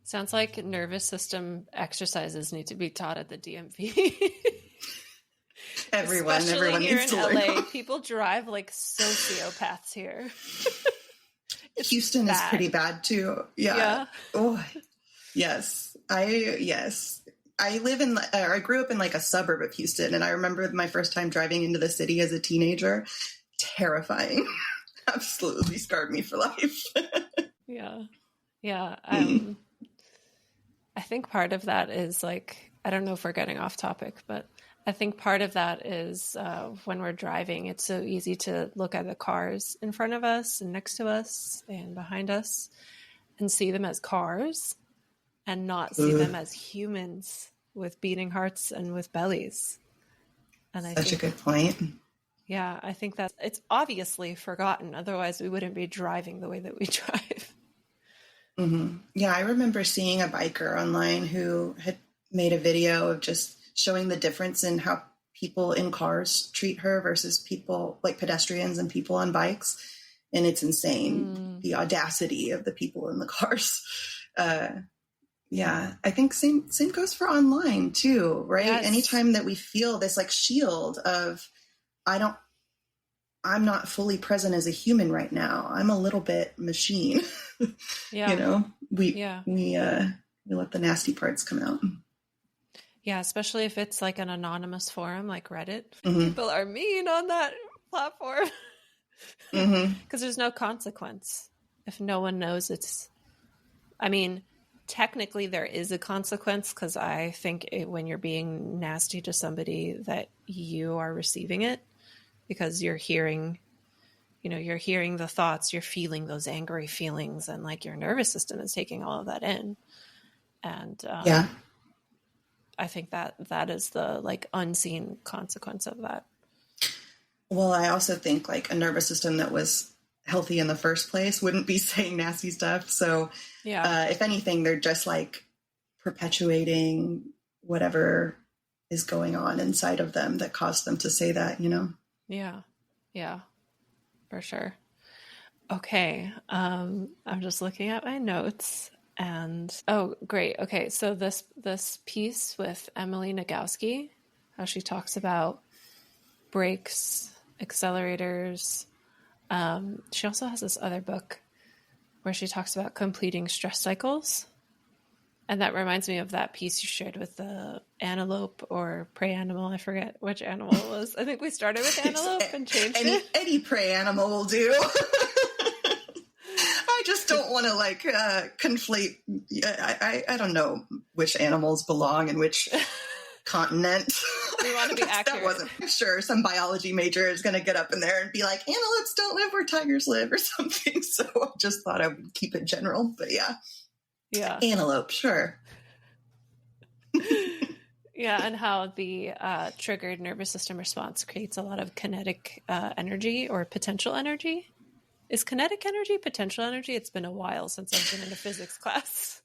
Sounds like nervous system exercises need to be taught at the DMV. Everyone needs to learn. LA, people drive like sociopaths here. Houston is pretty bad too. Yeah. Oh, yes. I grew up in like a suburb of Houston, and I remember my first time driving into the city as a teenager. Terrifying. Absolutely scarred me for life. Yeah. I think part of that is like, I don't know if we're getting off topic, but I think part of that is when we're driving, it's so easy to look at the cars in front of us and next to us and behind us and see them as cars and not see them as humans with beating hearts and with bellies. And Such a good point. Yeah, I think that it's obviously forgotten. Otherwise, we wouldn't be driving the way that we drive. Mm-hmm. Yeah, I remember seeing a biker online who had made a video of just showing the difference in how people in cars treat her versus people like pedestrians and people on bikes. And it's insane, the audacity of the people in the cars. Yeah, I think same goes for online too, right? Yes. Anytime that we feel this like shield of, I'm not fully present as a human right now. I'm a little bit machine. Yeah. You know, we let the nasty parts come out. Yeah, especially if it's like an anonymous forum like Reddit. People are mean on that platform because there's no consequence if no one knows it's. I mean, technically there is a consequence because I think when you're being nasty to somebody that you are receiving it because you're hearing you're hearing the thoughts, you're feeling those angry feelings, and like your nervous system is taking all of that in. And I think that is the like unseen consequence of that. Well, I also think like a nervous system that was healthy in the first place wouldn't be saying nasty stuff. So if anything, they're just like perpetuating whatever is going on inside of them that caused them to say that, Yeah, for sure. Okay. I'm just looking at my notes and, oh, great. Okay. So this piece with Emily Nagoski, how she talks about brakes, accelerators. She also has this other book where she talks about completing stress cycles. And that reminds me of that piece you shared with the antelope or prey animal. I forget which animal it was. I think we started with antelope and changed it. Any prey animal will do. I just don't want to like conflate. I don't know which animals belong in which continent. We want to be accurate. That wasn't sure. Some biology major is going to get up in there and be like, antelopes don't live where tigers live or something. So I just thought I would keep it general. But yeah, antelope, sure. Yeah, and how the triggered nervous system response creates a lot of kinetic energy or potential energy. Is kinetic energy potential energy? It's been a while since I've been in a physics class.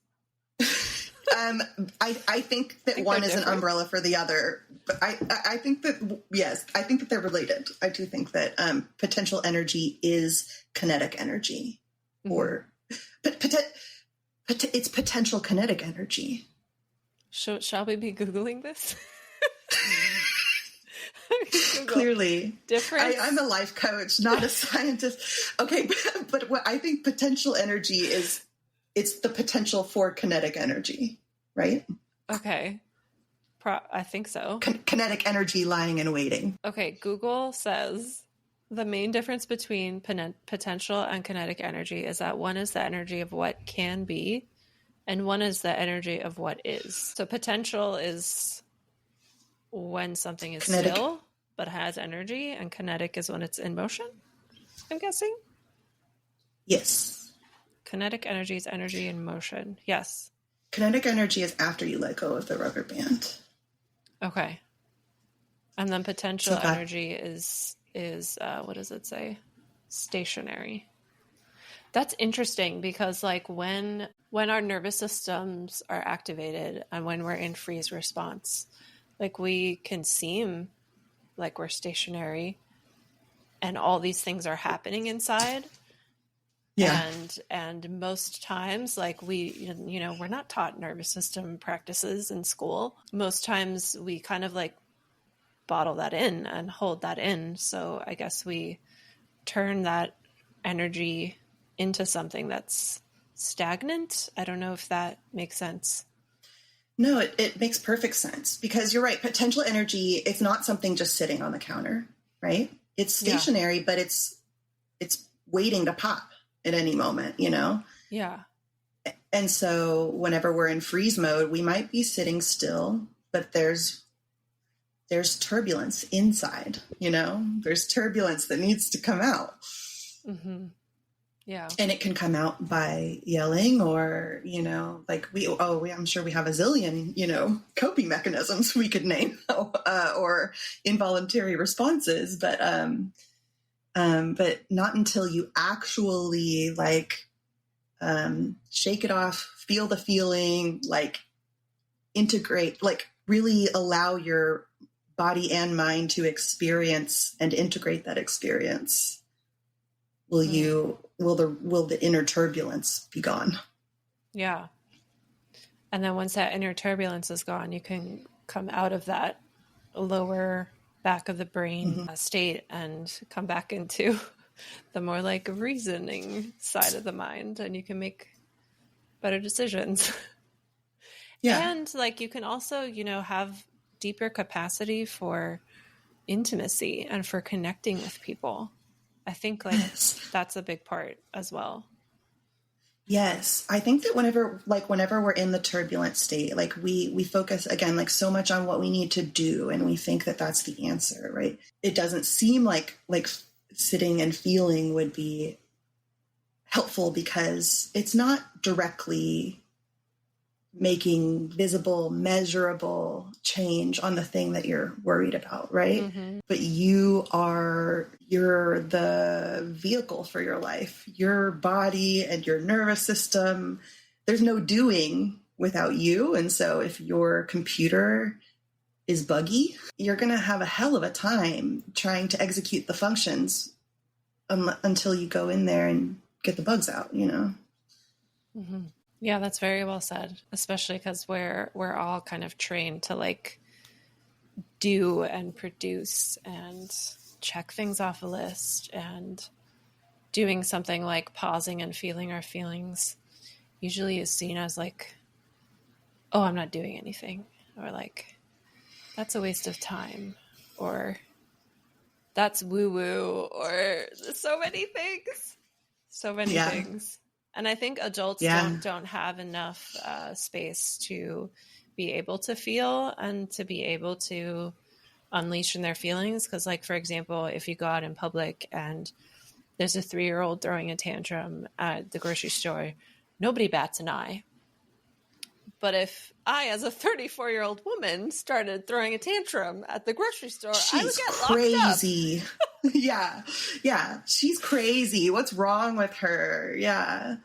I think that one is an umbrella for the other, but I think that, yes, I think that they're related. I do think that potential energy is kinetic energy, or it's potential kinetic energy. Shall we be Googling this? Clearly. Difference? I'm a life coach, not a scientist. Okay, but what I think potential energy is, it's the potential for kinetic energy, right? Okay. I think so. Kinetic energy lying in waiting. Okay, Google says the main difference between potential and kinetic energy is that one is the energy of what can be, and one is the energy of what is. So potential is when something is kinetic. Still but has energy, and kinetic is when it's in motion, I'm guessing? Yes. Kinetic energy is energy in motion. Yes. Kinetic energy is after you let go of the rubber band. Okay. And then potential energy is what does it say? Stationary. That's interesting because like when our nervous systems are activated and when we're in freeze response, like we can seem like we're stationary and all these things are happening inside. Yeah. And most times, like we're not taught nervous system practices in school. Most times we kind of like bottle that in and hold that in. So I guess we turn that energy into something that's stagnant. I don't know if that makes sense. No, it makes perfect sense because you're right. Potential energy, it's not something just sitting on the counter, right? It's stationary, but it's waiting to pop at any moment, Yeah. And so whenever we're in freeze mode, we might be sitting still, but there's turbulence inside, there's turbulence that needs to come out. Mm-hmm. Yeah. And it can come out by yelling or, I'm sure we have a zillion, coping mechanisms we could name or involuntary responses, but not until you actually shake it off, feel the feeling, integrate, really allow your body and mind to experience and integrate that experience. Will the inner turbulence be gone? Yeah. And then once that inner turbulence is gone, you can come out of that lower back of the brain state and come back into the more reasoning side of the mind, and you can make better decisions. Yeah. And you can also, have deeper capacity for intimacy and for connecting with people. I think that's a big part as well. Yes. I think that whenever we're in the turbulent state, we focus again, so much on what we need to do. And we think that that's the answer, right? It doesn't seem like sitting and feeling would be helpful, because it's not directly making visible, measurable change on the thing that you're worried about, right? Mm-hmm. But you're the vehicle for your life, your body and your nervous system. There's no doing without you. And so if your computer is buggy, you're going to have a hell of a time trying to execute the functions until you go in there and get the bugs out, you know? Mm-hmm. Yeah, that's very well said, especially because we're all kind of trained to like do and produce and check things off a list, and doing something like pausing and feeling our feelings usually is seen as like, oh, I'm not doing anything, or like, that's a waste of time, or that's woo-woo, or so many things. And I think adults don't have enough space to be able to feel and to be able to unleash in their feelings. Because, like, for example, if you go out in public and there's a 3-year-old throwing a tantrum at the grocery store, nobody bats an eye. But if I, as a 34-year-old woman, started throwing a tantrum at the grocery store, I would get crazy. Locked up. Yeah. She's crazy. What's wrong with her? Yeah.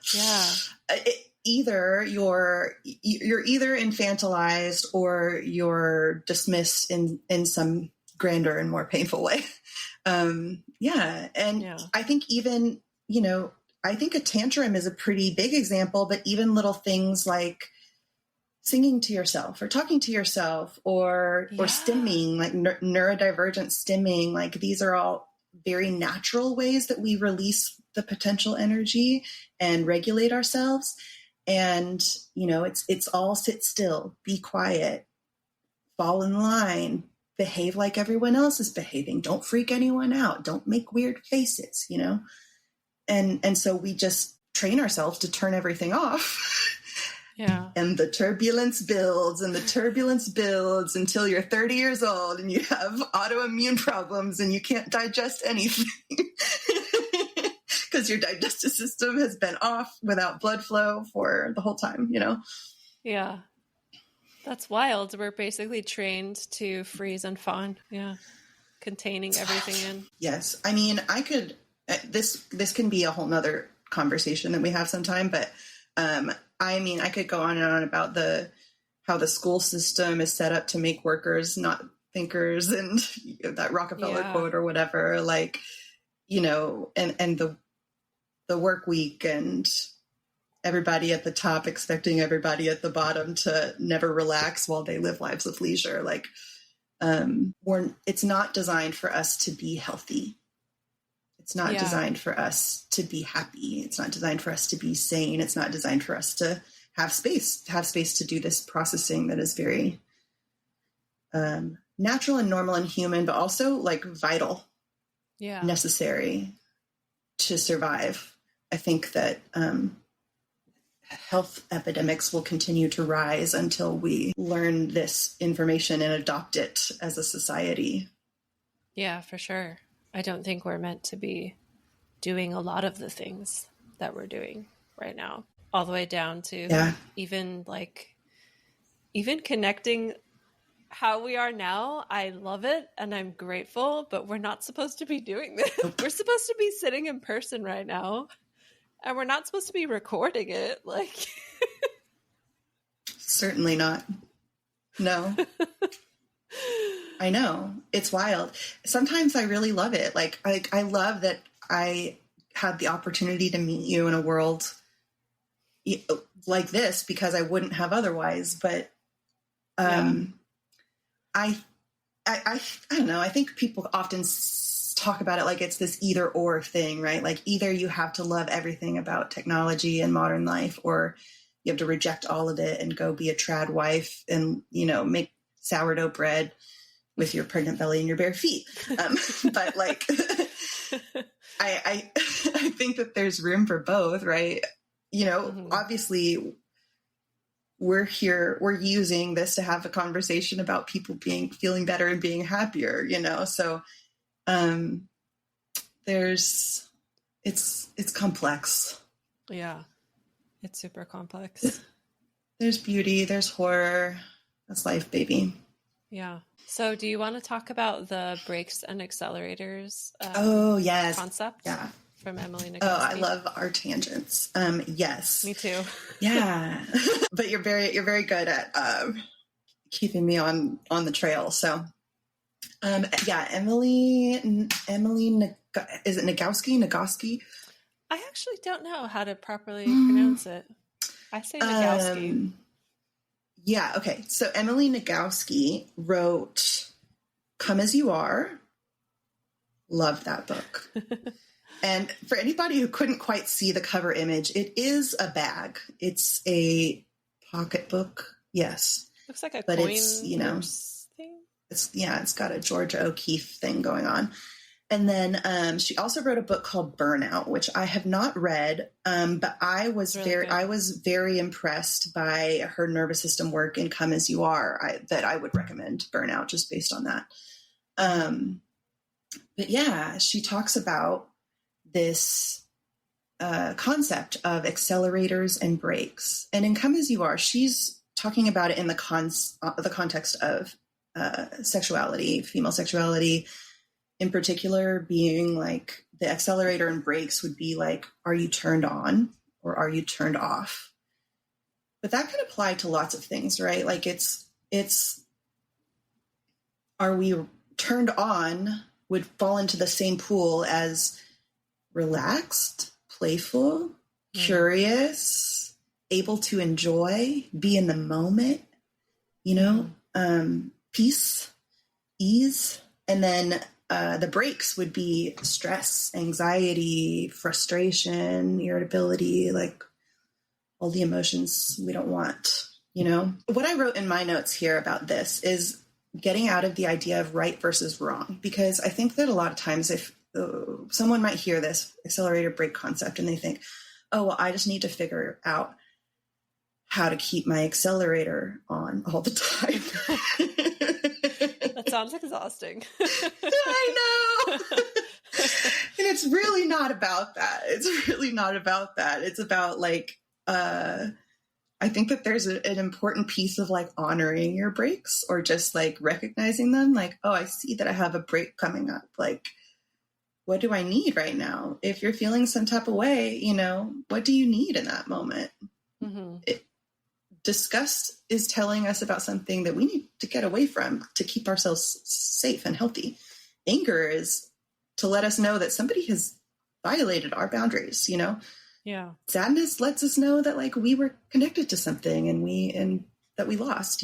Either you're either infantilized or you're dismissed in some grander and more painful way. I think even, I think a tantrum is a pretty big example, but even little things like singing to yourself or talking to yourself or stimming, like neurodivergent stimming, like these are all very natural ways that we release the potential energy and regulate ourselves. And, it's all sit still, be quiet, fall in line, behave like everyone else is behaving. Don't freak anyone out. Don't make weird faces, And so we just train ourselves to turn everything off. Yeah. And the turbulence builds until you're 30 years old and you have autoimmune problems and you can't digest anything because your digestive system has been off without blood flow for the whole time, Yeah. That's wild. We're basically trained to freeze and fawn. Yeah. Containing everything in. Yes. I mean, this can be a whole nother conversation that we have sometime, but, I could go on and on about how the school system is set up to make workers not thinkers, and that Rockefeller quote or whatever, like, and the work week and everybody at the top expecting everybody at the bottom to never relax while they live lives of leisure. Like, it's not designed for us to be healthy. It's not designed for us to be happy. It's not designed for us to be sane. It's not designed for us to have space to do this processing that is very natural and normal and human, but also like vital, necessary to survive. I think that health epidemics will continue to rise until we learn this information and adopt it as a society. Yeah, for sure. I don't think we're meant to be doing a lot of the things that we're doing right now, all the way down to even connecting how we are now. I love it and I'm grateful, but we're not supposed to be doing this. Nope. We're supposed to be sitting in person right now, and we're not supposed to be recording it. Like, certainly not. No. I know. It's wild. Sometimes I really love it. Like I love that I had the opportunity to meet you in a world like this, because I wouldn't have otherwise. But I don't know. I think people often talk about it like it's this either or thing, right? Like either you have to love everything about technology and modern life, or you have to reject all of it and go be a trad wife and, make sourdough bread with your pregnant belly and your bare feet. But like, I think that there's room for both, right? Obviously we're using this to have a conversation about people feeling better and being happier, So, it's complex. Yeah. It's super complex. There's beauty, there's horror. That's life, baby. Yeah. So do you want to talk about the brakes and accelerators yes. concept? Yeah. From Emily Nagoski? Oh, I love our tangents. Yes. Me too. Yeah. But you're very good at keeping me on the trail. So Emily, is it Nagoski? I actually don't know how to properly pronounce it. I say Nagoski. Yeah, okay. So Emily Nagoski wrote Come As You Are. Love that book. And for anybody who couldn't quite see the cover image, it is a bag. It's a pocketbook. Yes. Looks like a but coin it's, thing. It's got a Georgia O'Keeffe thing going on. And then she also wrote a book called Burnout, which I have not read, but I was very impressed by her nervous system work in Come As You Are. That I would recommend Burnout just based on that. But yeah, she talks about this concept of accelerators and brakes, and in Come As You Are, she's talking about it in the context of sexuality, female sexuality. In particular, being like the accelerator and brakes would be like, are you turned on or are you turned off? But that can apply to lots of things, right? Like it's, are we turned on would fall into the same pool as relaxed, playful, curious, able to enjoy, be in the moment, peace, ease, and then the brakes would be stress, anxiety, frustration, irritability, like all the emotions we don't want, What I wrote in my notes here about this is getting out of the idea of right versus wrong, because I think that a lot of times if someone might hear this accelerator brake concept and they think, oh, well, I just need to figure out how to keep my accelerator on all the time. That sounds exhausting. I know. And it's really not about that. It's about like, I think that there's an important piece of like honoring your breaks, or just like recognizing them. Like, oh, I see that I have a break coming up. Like, what do I need right now? If you're feeling some type of way, what do you need in that moment? Mm-hmm. Disgust is telling us about something that we need to get away from to keep ourselves safe and healthy. Anger is to let us know that somebody has violated our boundaries, Yeah. Sadness lets us know that like we were connected to something and that we lost,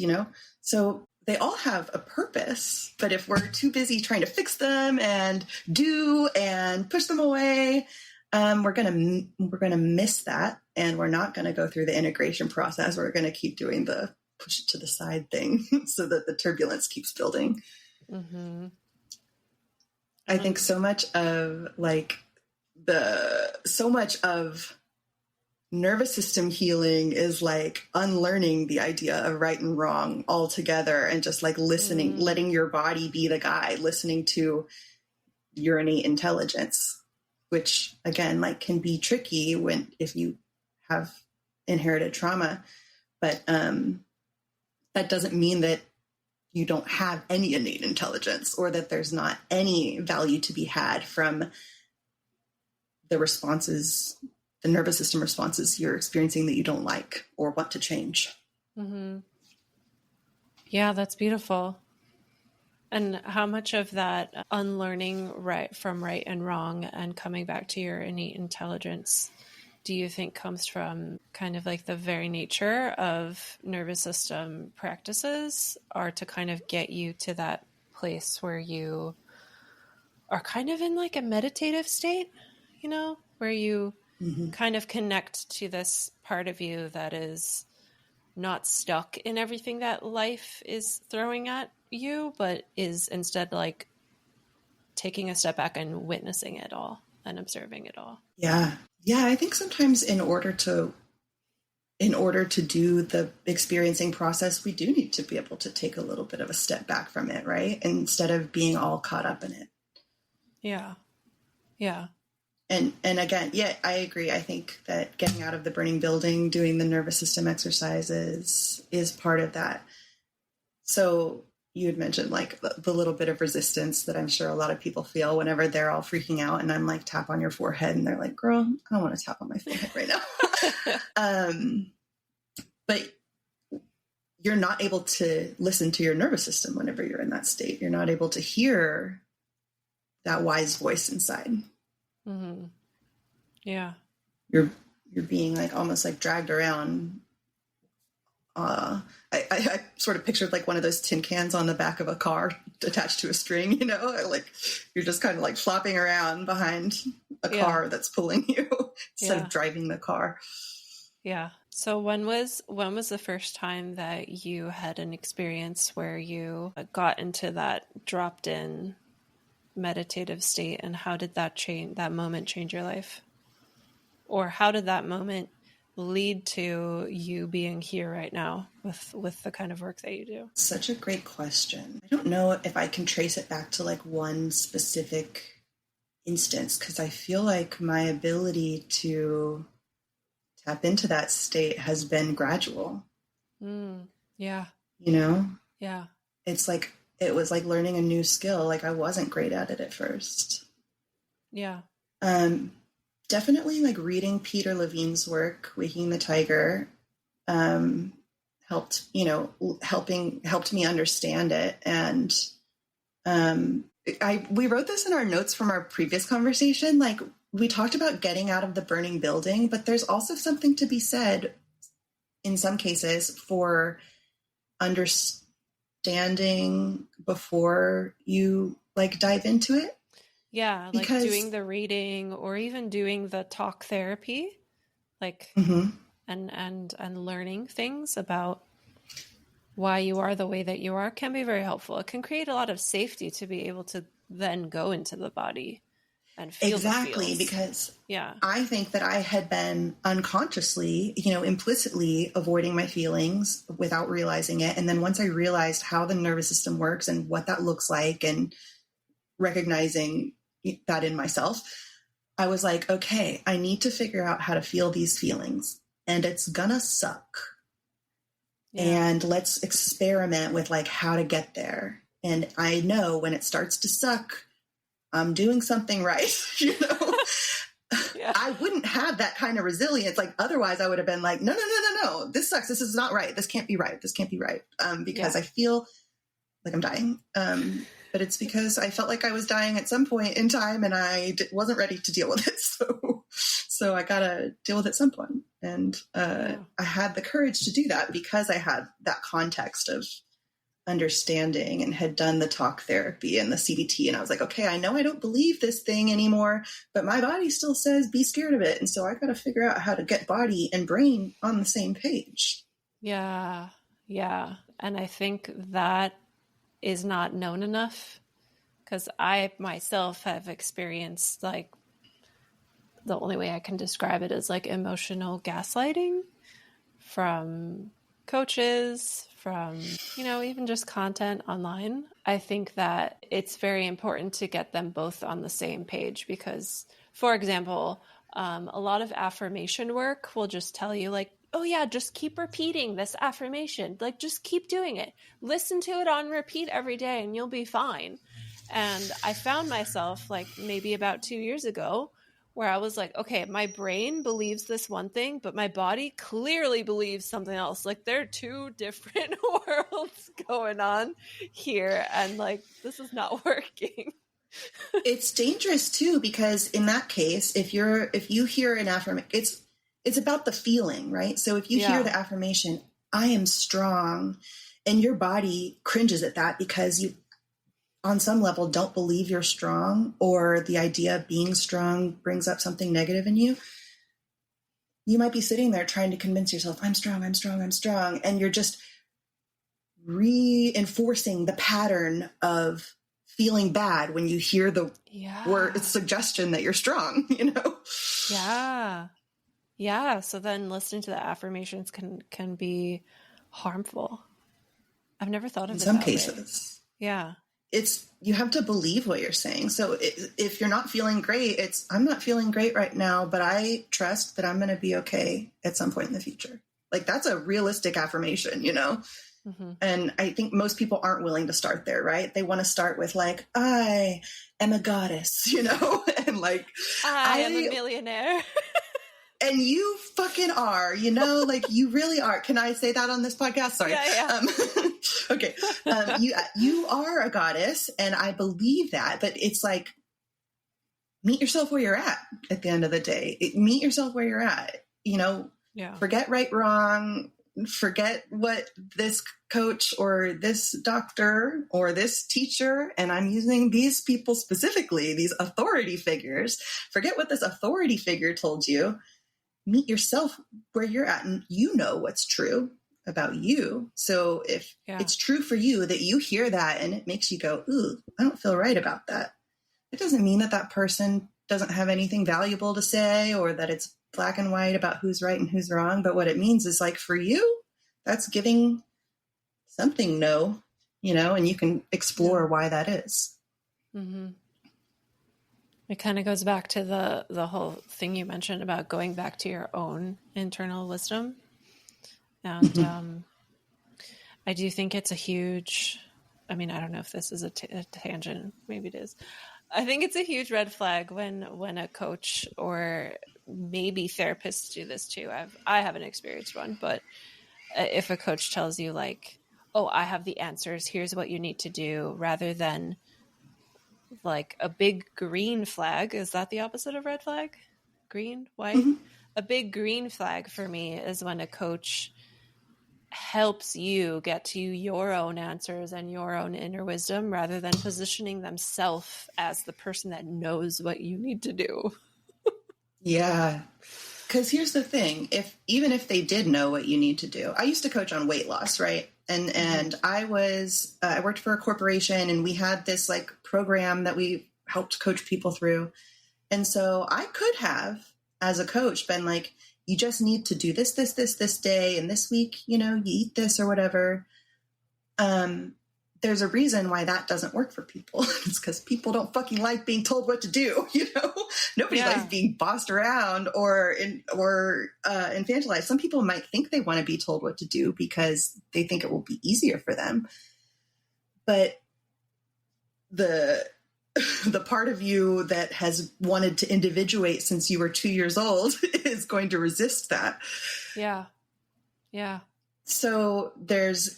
So they all have a purpose, but if we're too busy trying to fix them and push them away, we're gonna miss that, and we're not gonna go through the integration process. We're gonna keep doing the push it to the side thing so that the turbulence keeps building. Mm-hmm. I think so much of nervous system healing is like unlearning the idea of right and wrong altogether, and just like listening, letting your body be the guide, listening to your innate intelligence, which again, like can be tricky if you have inherited trauma, but that doesn't mean that you don't have any innate intelligence, or that there's not any value to be had from the responses, the nervous system responses you're experiencing that you don't like or want to change. Mm-hmm. Yeah, that's beautiful. And how much of that unlearning from right and wrong and coming back to your innate intelligence do you think comes from kind of like the very nature of nervous system practices, or to kind of get you to that place where you are kind of in like a meditative state, where you kind of connect to this part of you that is not stuck in everything that life is throwing at you, but is instead like taking a step back and witnessing it all and observing it all. Yeah. Yeah. I think sometimes in order to do the experiencing process, we do need to be able to take a little bit of a step back from it, right? Instead of being all caught up in it. Yeah. Yeah. And again, yeah, I agree. I think that getting out of the burning building, doing the nervous system exercises is part of that. So you had mentioned like the little bit of resistance that I'm sure a lot of people feel whenever they're all freaking out and I'm like, tap on your forehead, and they're like, girl, I don't want to tap on my forehead right now. But you're not able to listen to your nervous system whenever you're in that state. You're not able to hear that wise voice inside. Mm-hmm. Yeah. You're being like almost like dragged around. I sort of pictured like one of those tin cans on the back of a car attached to a string, you know, like you're just kind of like flopping around behind a car that's pulling you instead of driving the car. Yeah. So when was the first time that you had an experience where you got into that dropped in meditative state, and how did that moment change your life? Or how did that moment lead to you being here right now with the kind of work that you do? Such a great question. I don't know if I can trace it back to like one specific instance, because I feel like my ability to tap into that state has been gradual. Yeah. You know? Yeah. It's like, it was like learning a new skill. Like I wasn't great at it at first. Yeah. Definitely like reading Peter Levine's work, Waking the Tiger, helped me understand it. And we wrote this in our notes from our previous conversation. Like we talked about getting out of the burning building, but there's also something to be said in some cases for understanding before you like dive into it. Yeah, like doing the reading or even doing the talk therapy, like and learning things about why you are the way that you are can be very helpful. It can create a lot of safety to be able to then go into the body and feel exactly, because I think that I had been unconsciously, implicitly avoiding my feelings without realizing it. And then once I realized how the nervous system works and what that looks like, and recognizing that in myself, I was like, okay, I need to figure out how to feel these feelings, and it's gonna suck. And let's experiment with like how to get there. And I know when it starts to suck, I'm doing something right. I wouldn't have that kind of resilience. Like otherwise I would have been like, no, this sucks. This is not right. This can't be right. This can't be right. Because I feel like I'm dying. But it's because I felt like I was dying at some point in time, and I wasn't ready to deal with it. So I got to deal with it at some point. And I had the courage to do that because I had that context of understanding and had done the talk therapy and the CBT. And I was like, okay, I know I don't believe this thing anymore, but my body still says be scared of it. And so I got to figure out how to get body and brain on the same page. Yeah. Yeah. And I think that is not known enough, because I myself have experienced like the only way I can describe it is like emotional gaslighting from coaches, from, even just content online. I think that it's very important to get them both on the same page because, for example, a lot of affirmation work will just tell you like, oh yeah, just keep repeating this affirmation. Like just keep doing it. Listen to it on repeat every day and you'll be fine. And I found myself like maybe about 2 years ago where I was like, okay, my brain believes this one thing, but my body clearly believes something else. Like there are two different worlds going on here. And like, this is not working. It's dangerous too, because in that case, if you hear an affirmation, it's about the feeling, right? So if you hear the affirmation, I am strong, and your body cringes at that because you, on some level, don't believe you're strong, or the idea of being strong brings up something negative in you, you might be sitting there trying to convince yourself, I'm strong, I'm strong, I'm strong. And you're just reinforcing the pattern of feeling bad when you hear the word suggestion that you're strong, Yeah. Yeah. So then listening to the affirmations can be harmful. I've never thought of it in some that cases. way. Yeah. you have to believe what you're saying. So if you're not feeling great, I'm not feeling great right now, but I trust that I'm going to be okay at some point in the future. Like, that's a realistic affirmation, you know? Mm-hmm. And I think most people aren't willing to start there, right? They want to start with like, I am a goddess, you know? And like, I am a millionaire. And you fucking are, you know, like you really are. Can I say that on this podcast? Sorry. Yeah. Okay. You are a goddess, and I believe that, but it's like, meet yourself where you're at the end of the day. Meet yourself where you're at, you know, forget right, wrong, forget what this coach or this doctor or this teacher, and I'm using these people specifically, these authority figures, forget what this authority figure told you. Meet yourself where you're at, and you know what's true about you. So if it's true for you that you hear that and it makes you go, ooh, I don't feel right about that, it doesn't mean that that person doesn't have anything valuable to say or that it's black and white about who's right and who's wrong. But what it means is, like, for you, that's giving something no, you know, and you can explore why that is. Mm-hmm. It kind of goes back to the whole thing you mentioned about going back to your own internal wisdom. And I do think it's a huge, I mean, I don't know if this is a tangent, maybe it is. I think it's a huge red flag when a coach, or maybe therapists do this too. I haven't experienced one, but if a coach tells you like, oh, I have the answers, here's what you need to do, rather than like a big green flag. Is that the opposite of red flag? Green, white? Mm-hmm. A big green flag for me is when a coach helps you get to your own answers and your own inner wisdom, rather than positioning themselves as the person that knows what you need to do. Yeah. Because here's the thing, even if they did know what you need to do, I used to coach on weight loss, right? And I worked for a corporation, and we had this like program that we helped coach people through. And so I could have, as a coach, been like, you just need to do this day, and this week, you know, you eat this or whatever. There's a reason why that doesn't work for people. It's because people don't fucking like being told what to do. You know, nobody likes being bossed around or infantilized. Some people might think they want to be told what to do because they think it will be easier for them. But the part of you that has wanted to individuate since you were 2 years old is going to resist that. Yeah. Yeah. So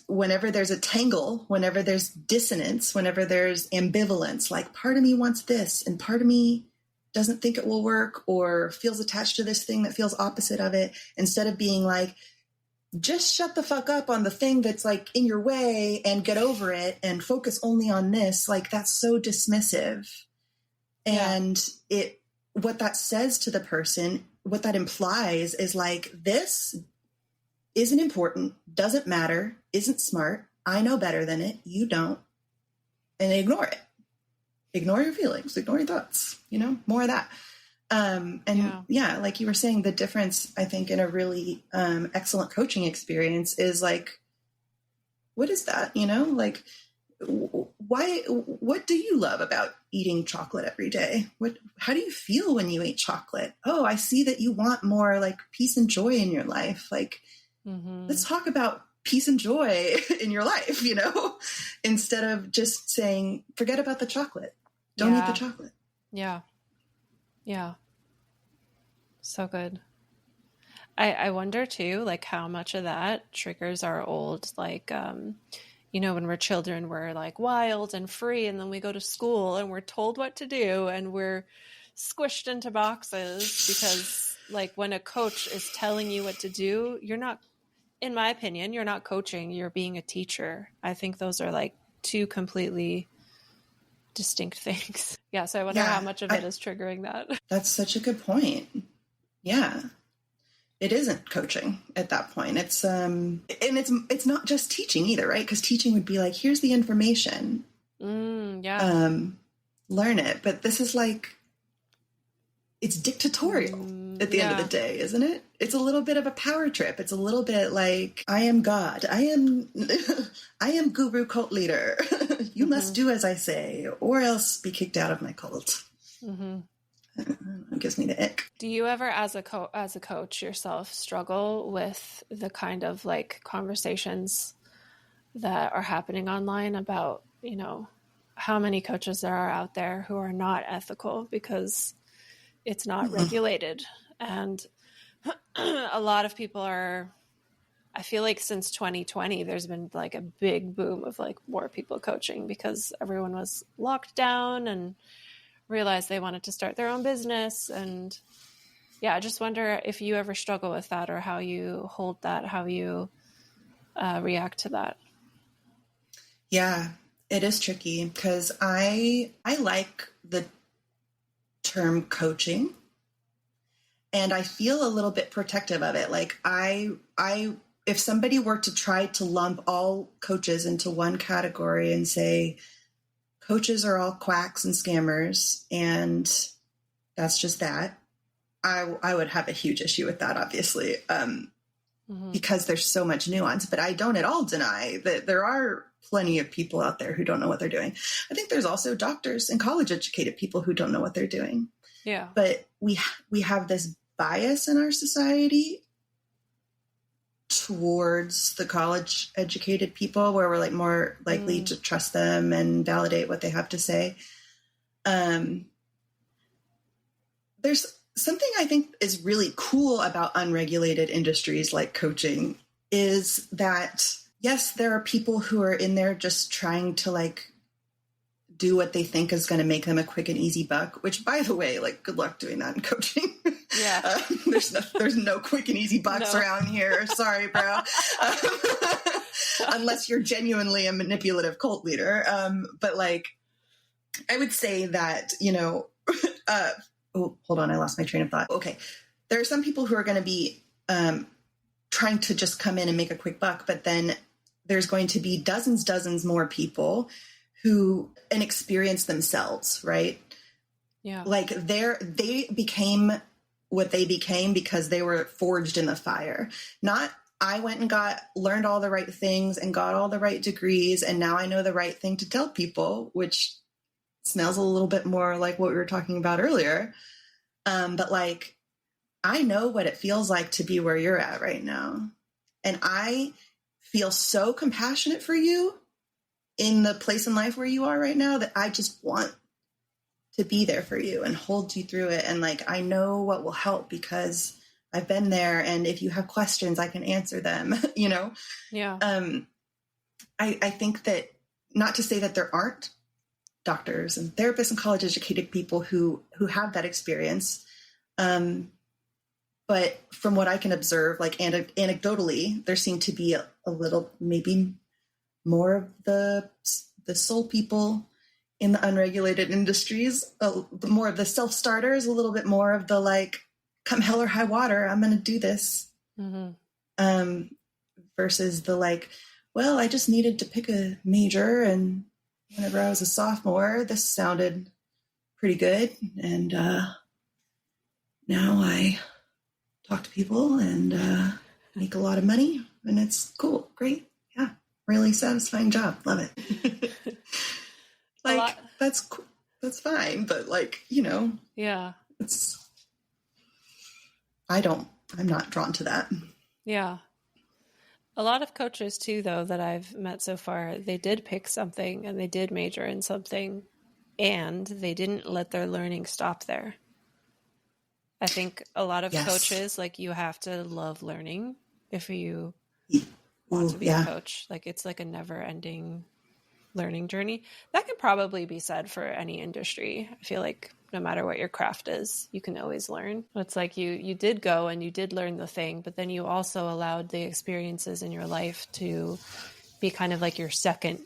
whenever there's a tangle, whenever there's dissonance, whenever there's ambivalence, like part of me wants this and part of me doesn't think it will work or feels attached to this thing that feels opposite of it, instead of being like, just shut the fuck up on the thing that's like in your way and get over it and focus only on this. Like, that's so dismissive. And what that says to the person, what that implies is like, this isn't important, doesn't matter, isn't smart. I know better than it. You don't. And ignore it. Ignore your feelings, ignore your thoughts, you know, more of that. Like you were saying, the difference, I think, in a really excellent coaching experience is like, what is that? You know, like, what do you love about eating chocolate every day? How do you feel when you eat chocolate? Oh, I see that you want more like peace and joy in your life. Like, let's talk about peace and joy in your life, you know, instead of just saying, forget about the chocolate. Don't eat the chocolate. Yeah. Yeah. So good. I wonder too, like how much of that triggers our old, like, you know, when we're children, we're like wild and free. And then we go to school and we're told what to do and we're squished into boxes because like when a coach is telling you what to do, you're not, in my opinion, you're not coaching, you're being a teacher. I think those are like two completely distinct things. Yeah. So I wonder how much of it is triggering that. That's such a good point. Yeah. It isn't coaching at that point. It's, and it's not just teaching either, right? Because teaching would be like, here's the information. Learn it. But this is like, it's dictatorial. at the end of the day, isn't it? It's a little bit of a power trip. It's a little bit like, I am God. I am guru cult leader. You must do as I say, or else be kicked out of my cult. It gives me the ick. Do you ever, as a coach yourself, struggle with the kind of like conversations that are happening online about, you know, how many coaches there are out there who are not ethical because it's not regulated? And a lot of people are, I feel like since 2020, there's been like a big boom of like more people coaching because everyone was locked down and realized they wanted to start their own business. And yeah, I just wonder if you ever struggle with that or how you hold that, how you react to that. Yeah, it is tricky because I like the term coaching and I feel a little bit protective of it. Like if somebody were to try to lump all coaches into one category and say, coaches are all quacks and scammers, and that's just that, I would have a huge issue with that, obviously, because there's so much nuance. But I don't at all deny that there are plenty of people out there who don't know what they're doing. I think there's also doctors and college-educated people who don't know what they're doing. Yeah. But we have this bias in our society towards the college educated people where we're like more likely to trust them and validate what they have to say. There's something I think is really cool about unregulated industries like coaching is that, yes, there are people who are in there just trying to like do what they think is going to make them a quick and easy buck, which, by the way, like, good luck doing that in coaching. Yeah. There's no quick and easy bucks around here. Sorry, bro. Unless you're genuinely a manipulative cult leader. But like, I would say that, you know, oh, hold on. I lost my train of thought. Okay. There are some people who are going to be trying to just come in and make a quick buck, but then there's going to be dozens more people who experience themselves, right? Yeah. Like they became what they became because they were forged in the fire. Not, I went and learned all the right things and got all the right degrees, and now I know the right thing to tell people, which smells a little bit more like what we were talking about earlier. But like, I know what it feels like to be where you're at right now. And I feel so compassionate for you in the place in life where you are right now that I just want to be there for you and hold you through it. And like, I know what will help because I've been there. And if you have questions, I can answer them, you know? Yeah. I think that, not to say that there aren't doctors and therapists and college educated people who have that experience. But from what I can observe, like anecdotally, there seem to be a little, maybe more of the soul people in the unregulated industries, more of the self-starters, a little bit more of the like, come hell or high water, I'm going to do this. Versus the like, well, I just needed to pick a major, and whenever I was a sophomore, this sounded pretty good. And now I talk to people and make a lot of money, and it's cool. Great. Yeah. Really satisfying job. Love it. Like, that's cool. That's fine. But like, you know, yeah, I'm not drawn to that. Yeah. A lot of coaches too, though, that I've met so far, they did pick something and they did major in something, and they didn't let their learning stop there. I think a lot of coaches, like, you have to love learning if you want to be a coach. Like, it's like a never ending learning journey. That could probably be said for any industry. I feel like no matter what your craft is, you can always learn. It's like you did go and you did learn the thing, but then you also allowed the experiences in your life to be kind of like your second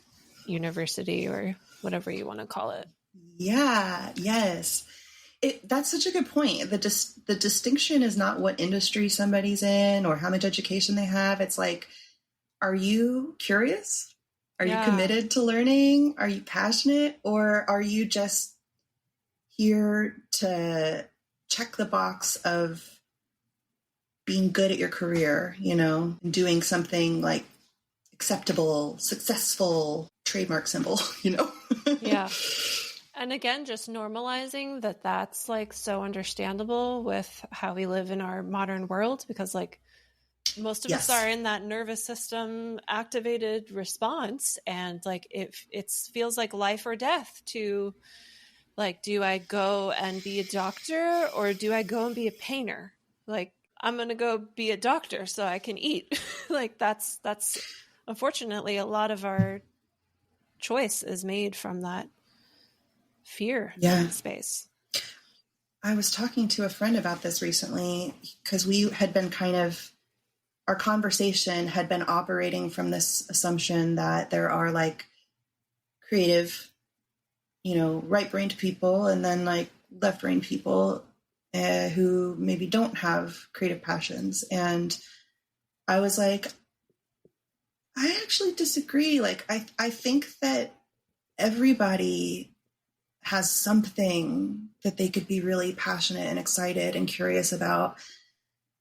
university, or whatever you want to call it. Yeah. Yes. That's such a good point. The distinction is not what industry somebody's in or how much education they have. It's like, are you curious? Are you committed to learning? Are you passionate? Or are you just here to check the box of being good at your career, you know, doing something like acceptable, successful, trademark symbol, you know? Yeah. And again, just normalizing that that's like so understandable with how we live in our modern world, because like most of us are in that nervous system activated response. And like it feels like life or death to like, do I go and be a doctor or do I go and be a painter? Like, I'm going to go be a doctor so I can eat. Like that's unfortunately a lot of our choice is made from that fear space. I was talking to a friend about this recently because we had been our conversation had been operating from this assumption that there are like creative, you know, right-brained people and then like left-brained people who maybe don't have creative passions. And I was like, I actually disagree. Like, I think that everybody has something that they could be really passionate and excited and curious about,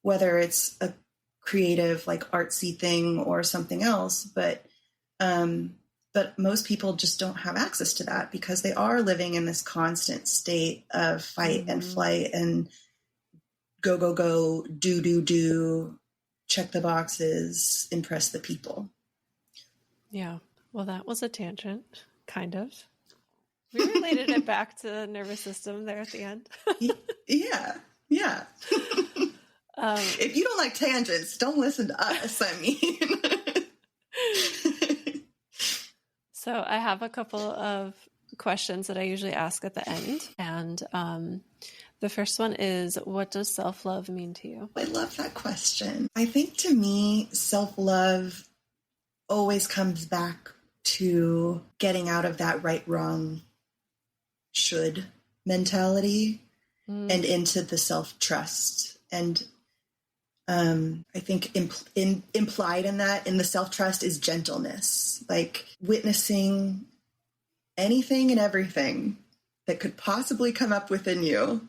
whether it's a creative, like artsy thing or something else. But most people just don't have access to that because they are living in this constant state of fight and flight and go, do, check the boxes, impress the people. Yeah. Well, that was a tangent, kind of. We related it back to the nervous system there at the end. Yeah. If you don't like tangents, don't listen to us. I mean, so I have a couple of questions that I usually ask at the end. And the first one is, what does self-love mean to you? I love that question. I think to me, self-love always comes back to getting out of that right, wrong, should mentality and into the self-trust. And I think implied in that, in the self-trust, is gentleness, like witnessing anything and everything that could possibly come up within you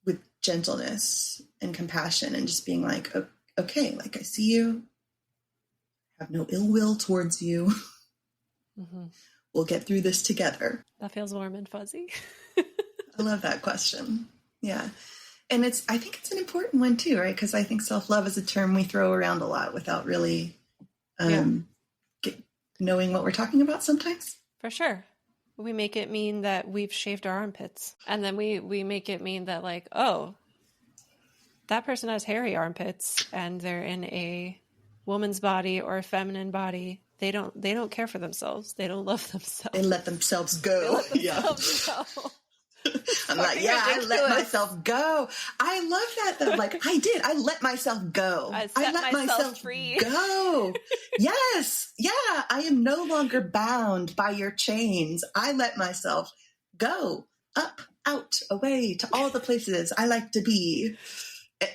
with gentleness and compassion, and just being like, okay, like I see you, have no ill will towards you. Mm-hmm. We'll get through this together. That feels warm and fuzzy. I love that question. Yeah. And I think it's an important one too, right? Because I think self-love is a term we throw around a lot without really knowing what we're talking about sometimes. For sure. We make it mean that we've shaved our armpits. And then we make it mean that like, oh, that person has hairy armpits and they're in a woman's body or a feminine body. They don't care for themselves. They don't love themselves. They let themselves go. Go. I'm like, I let myself go. I love that though. Like I did. I let myself go. I let myself free. Go. Yes. Yeah. I am no longer bound by your chains. I let myself go up, out, away to all the places I like to be,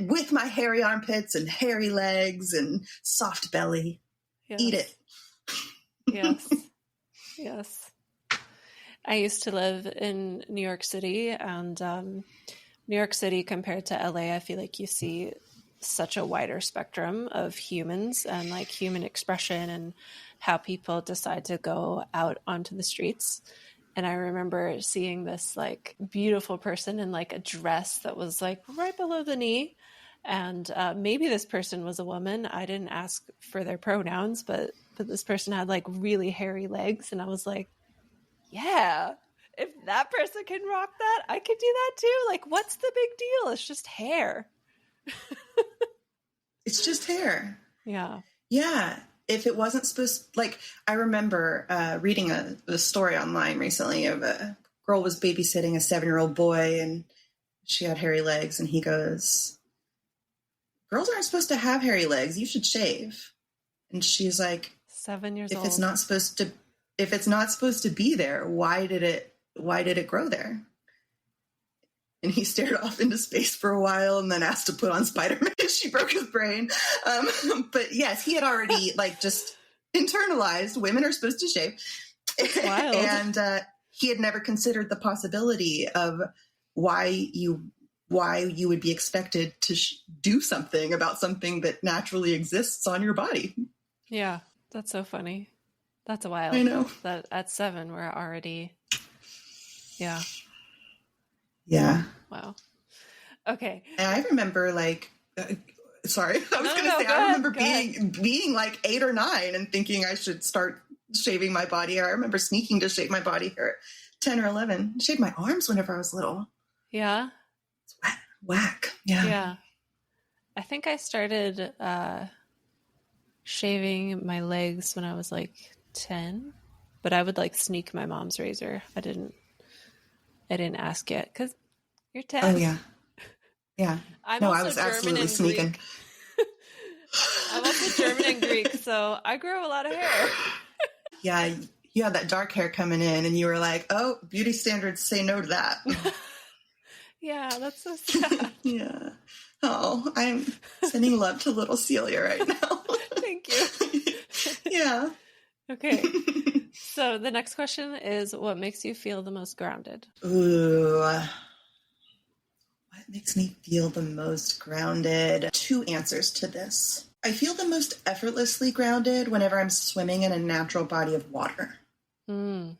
with my hairy armpits and hairy legs and soft belly. Yes. Eat it. Yes. I used to live in New York City, and New York City compared to LA, I feel like you see such a wider spectrum of humans and like human expression and how people decide to go out onto the streets. And I remember seeing this like beautiful person in like a dress that was like right below the knee. And maybe this person was a woman. I didn't ask for their pronouns, but this person had like really hairy legs. And I was like, yeah, if that person can rock that, I could do that too. Like, what's the big deal? It's just hair. It's just hair. Yeah. Yeah. If it wasn't supposed, like, I remember reading a story online recently of a girl was babysitting a 7-year-old boy and she had hairy legs, and he goes, girls aren't supposed to have hairy legs. You should shave. And she's like, 7 years old. If it's not supposed to be there, why did it grow there? And he stared off into space for a while and then asked to put on Spider-Man. She broke his brain. But yes, he had already like just internalized women are supposed to shave. That's wild. And he had never considered the possibility of why you why you would be expected to do something about something that naturally exists on your body. Yeah, that's so funny. That's wild. I know. That at 7, we're already, yeah. Yeah. Wow. Okay. And I remember sorry, I was going to say, I remember being like 8 or 9 and thinking I should start shaving my body hair. I remember sneaking to shave my body hair at 10 or 11. I shaved my arms whenever I was little. Yeah. It's whack. Yeah. Yeah. I think I started shaving my legs when I was like 10, but I would like sneak my mom's razor. I didn't ask yet because you're 10. Oh yeah. Yeah. I was German absolutely sneaking. I'm also German and Greek, so I grew a lot of hair. Yeah. You had that dark hair coming in and you were like, oh, beauty standards say no to that. Yeah, that's so sad. Yeah. Oh, I'm sending love to little Celia right now. Thank you. Yeah. Okay. So the next question is, what makes you feel the most grounded? Ooh. What makes me feel the most grounded? 2 answers to this. I feel the most effortlessly grounded whenever I'm swimming in a natural body of water. I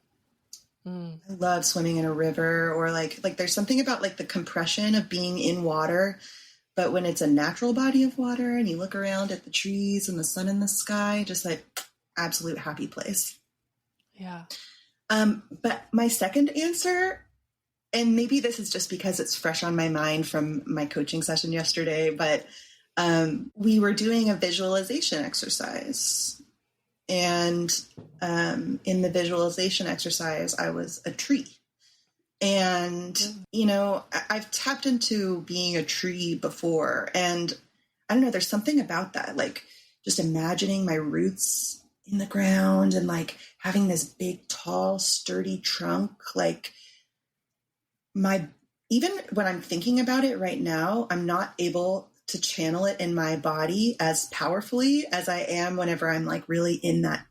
love swimming in a river, or like there's something about like the compression of being in water. But when it's a natural body of water and you look around at the trees and the sun in the sky, just like absolute happy place. Yeah. But my second answer, and maybe this is just because it's fresh on my mind from my coaching session yesterday, but we were doing a visualization exercise. And in the visualization exercise, I was a tree. And, I've tapped into being a tree before. And I don't know, there's something about that, like just imagining my roots in the ground and like having this big, tall, sturdy trunk. Like even when I'm thinking about it right now, I'm not able to channel it in my body as powerfully as I am whenever I'm like really in that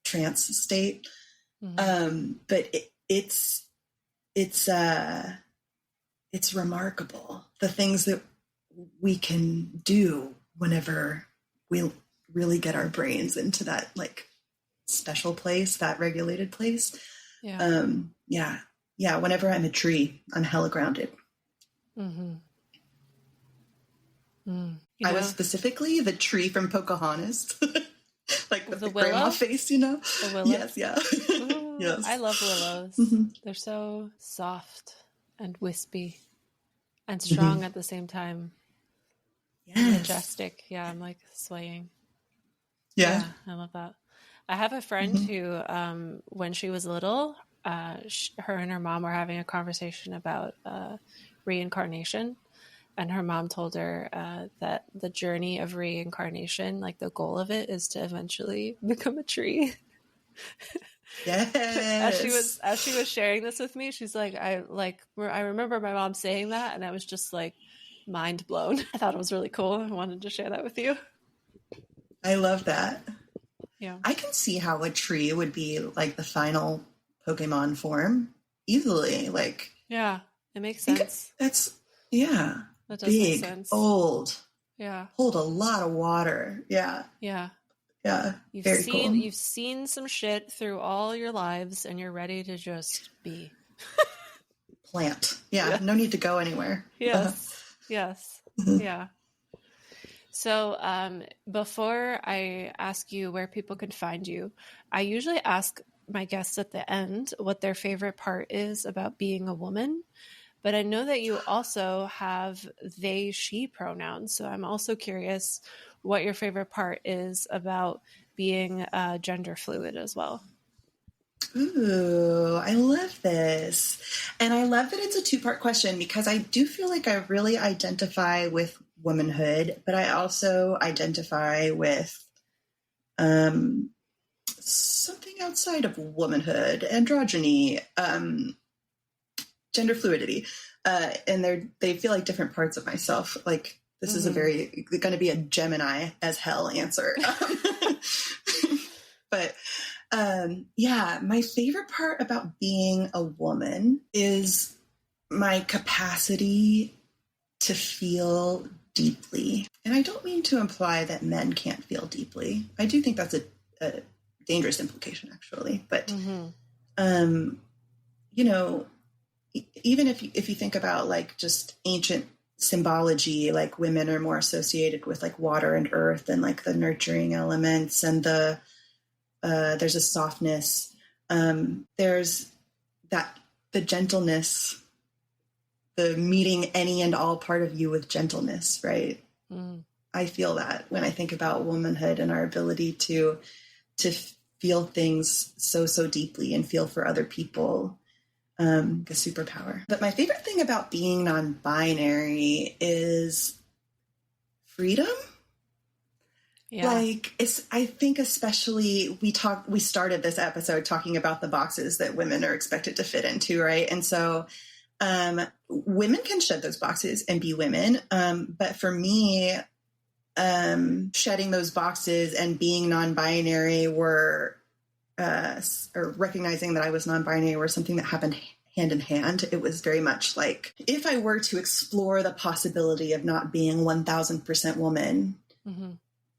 trance state. Mm-hmm. But it's remarkable, the things that we can do whenever we really get our brains into that like special place, that regulated place. Yeah. Yeah. Whenever I'm a tree, I'm hella grounded. Mm-hmm. I was specifically the tree from Pocahontas, like with the grandma face, The willow? Yes, yeah. Yes. I love willows. Mm-hmm. They're so soft and wispy and strong at the same time. Yes. Majestic. Yeah, I'm like swaying. Yeah. I love that. I have a friend who, when she was little, her and her mom were having a conversation about reincarnation. And her mom told her that the journey of reincarnation, like the goal of it, is to eventually become a tree. Yes. As she was sharing this with me, she's like, I remember my mom saying that, and I was just like mind blown. I thought it was really cool. I wanted to share that with you. I love that. Yeah, I can see how a tree would be like the final Pokemon form easily. Like, yeah, it makes sense. Yeah. That does big, make sense. Old. Yeah. Hold a lot of water. Yeah. Yeah. Yeah. You've seen some shit through all your lives and you're ready to just be. Plant. Yeah. No need to go anywhere. Yes. Yes. Yeah. So before I ask you where people can find you, I usually ask my guests at the end what their favorite part is about being a woman. But I know that you also have they, she pronouns. So I'm also curious what your favorite part is about being gender fluid as well. Ooh, I love this. And I love that it's a 2-part question because I do feel like I really identify with womanhood, but I also identify with something outside of womanhood, androgyny, gender fluidity, and they feel like different parts of myself. Like this is going to be a Gemini as hell answer. But my favorite part about being a woman is my capacity to feel deeply. And I don't mean to imply that men can't feel deeply. I do think that's a dangerous implication, actually. But, you know, even if you think about like just ancient symbology, like women are more associated with like water and earth and like the nurturing elements, and there's a softness. There's the gentleness, the meeting any and all part of you with gentleness, right? I feel that when I think about womanhood and our ability to feel things so deeply and feel for other people, a superpower. But my favorite thing about being non-binary is freedom. Yeah. Like I think especially we started this episode talking about the boxes that women are expected to fit into, right? And so women can shed those boxes and be women. But for me, shedding those boxes and being non-binary or recognizing that I was non-binary were something that happened hand in hand. It was very much like, if I were to explore the possibility of not being 1000% woman,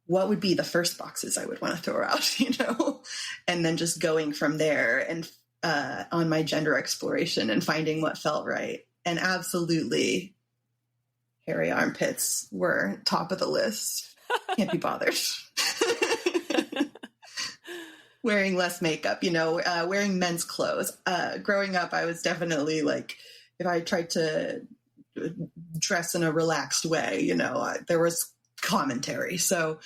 what would be the first boxes I would want to throw out, you know? And then just going from there and on my gender exploration and finding what felt right. And absolutely, hairy armpits were top of the list. Can't be bothered. Wearing less makeup, you know, wearing men's clothes. Growing up, I was definitely like, if I tried to dress in a relaxed way, you know, there was commentary. So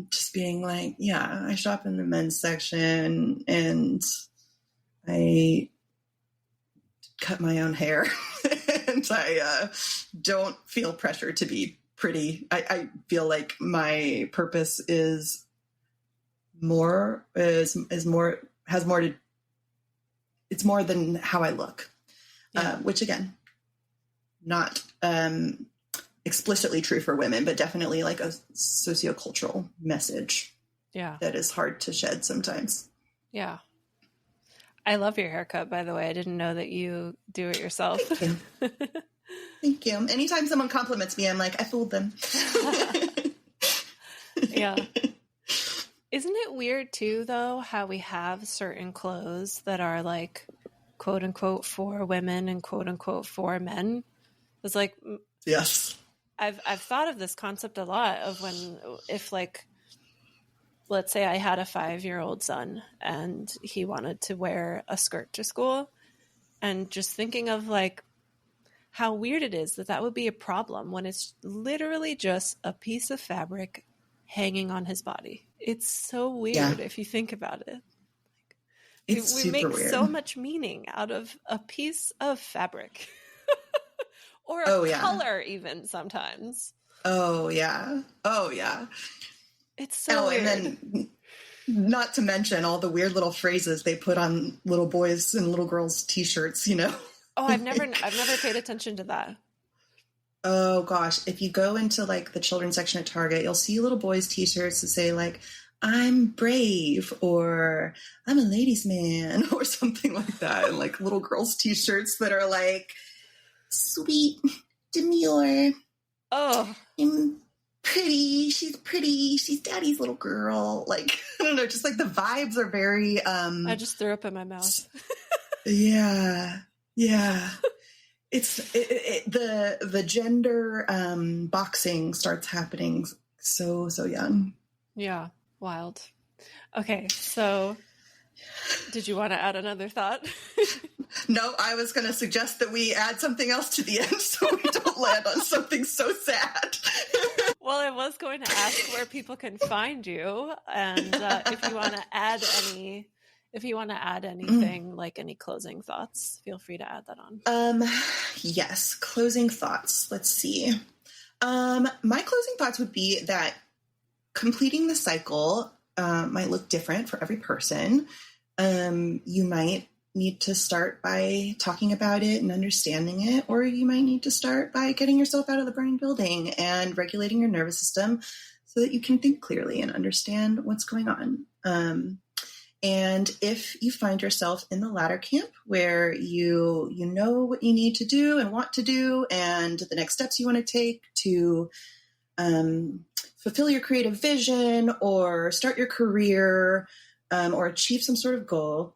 just being like, yeah, I shop in the men's section and I cut my own hair and I don't feel pressure to be pretty. I feel like my purpose is more it's more than how I look, which again, not explicitly true for women, but definitely like a sociocultural message that is hard to shed sometimes. Yeah. I love your haircut, by the way. I didn't know that you do it yourself. Thank you. Thank you. Anytime someone compliments me, I'm like, I fooled them. Yeah. Isn't it weird too, though, how we have certain clothes that are like, quote unquote, for women and quote unquote for men? It's like, yes, I've thought of this concept a lot of if like, let's say I had a 5-year-old son and he wanted to wear a skirt to school, and just thinking of like how weird it is that would be a problem when it's literally just a piece of fabric hanging on his body. It's so weird if you think about it. We make weird. So much meaning out of a piece of fabric or a color even sometimes. Oh yeah. It's so weird. And then not to mention all the weird little phrases they put on little boys and little girls t-shirts, you know? Oh, I've never paid attention to that. Oh gosh, if you go into like the children's section at Target, you'll see little boys t-shirts that say like, I'm brave, or I'm a ladies' man, or something like that. And like little girls t-shirts that are like, sweet, demure. Oh, I'm pretty, she's daddy's little girl. Like, I don't know, just like the vibes are very, I just threw up in my mouth. Yeah. It's the gender boxing starts happening so young. Yeah, wild. Okay, so did you want to add another thought? No, I was going to suggest that we add something else to the end so we don't land on something so sad. Well, I was going to ask where people can find you, and if you want to add anything, like any closing thoughts, feel free to add that on. Yes, closing thoughts. Let's see. My closing thoughts would be that completing the cycle might look different for every person. You might need to start by talking about it and understanding it, or you might need to start by getting yourself out of the burning building and regulating your nervous system so that you can think clearly and understand what's going on. And if you find yourself in the latter camp where you know what you need to do and want to do and the next steps you want to take to fulfill your creative vision or start your career or achieve some sort of goal,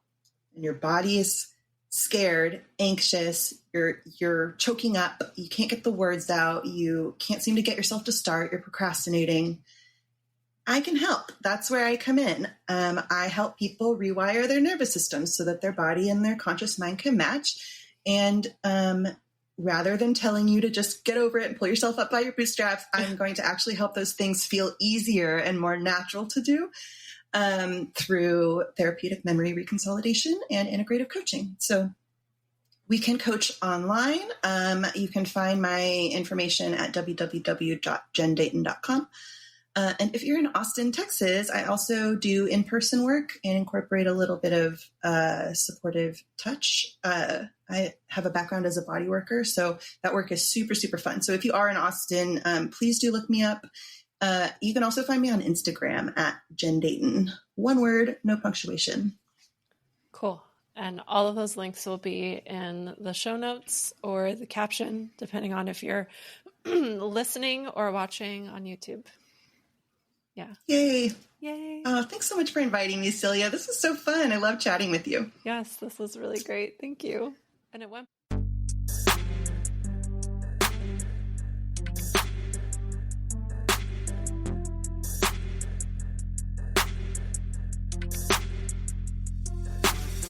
and your body is scared, anxious, you're choking up, you can't get the words out, you can't seem to get yourself to start, you're procrastinating, I can help. That's where I come in. I help people rewire their nervous systems so that their body and their conscious mind can match. And rather than telling you to just get over it and pull yourself up by your bootstraps, I'm going to actually help those things feel easier and more natural to do through therapeutic memory reconsolidation and integrative coaching. So we can coach online. You can find my information at www.jendayton.com. And if you're in Austin, Texas, I also do in-person work and incorporate a little bit of supportive touch. I have a background as a body worker, so that work is super, super fun. So if you are in Austin, please do look me up. You can also find me on Instagram at Jen Dayton. One word, no punctuation. Cool. And all of those links will be in the show notes or the caption, depending on if you're listening or watching on YouTube. Yeah. Yay. Yay. Oh, thanks so much for inviting me, Celia. This was so fun. I love chatting with you. Yes, this was really great. Thank you. And it went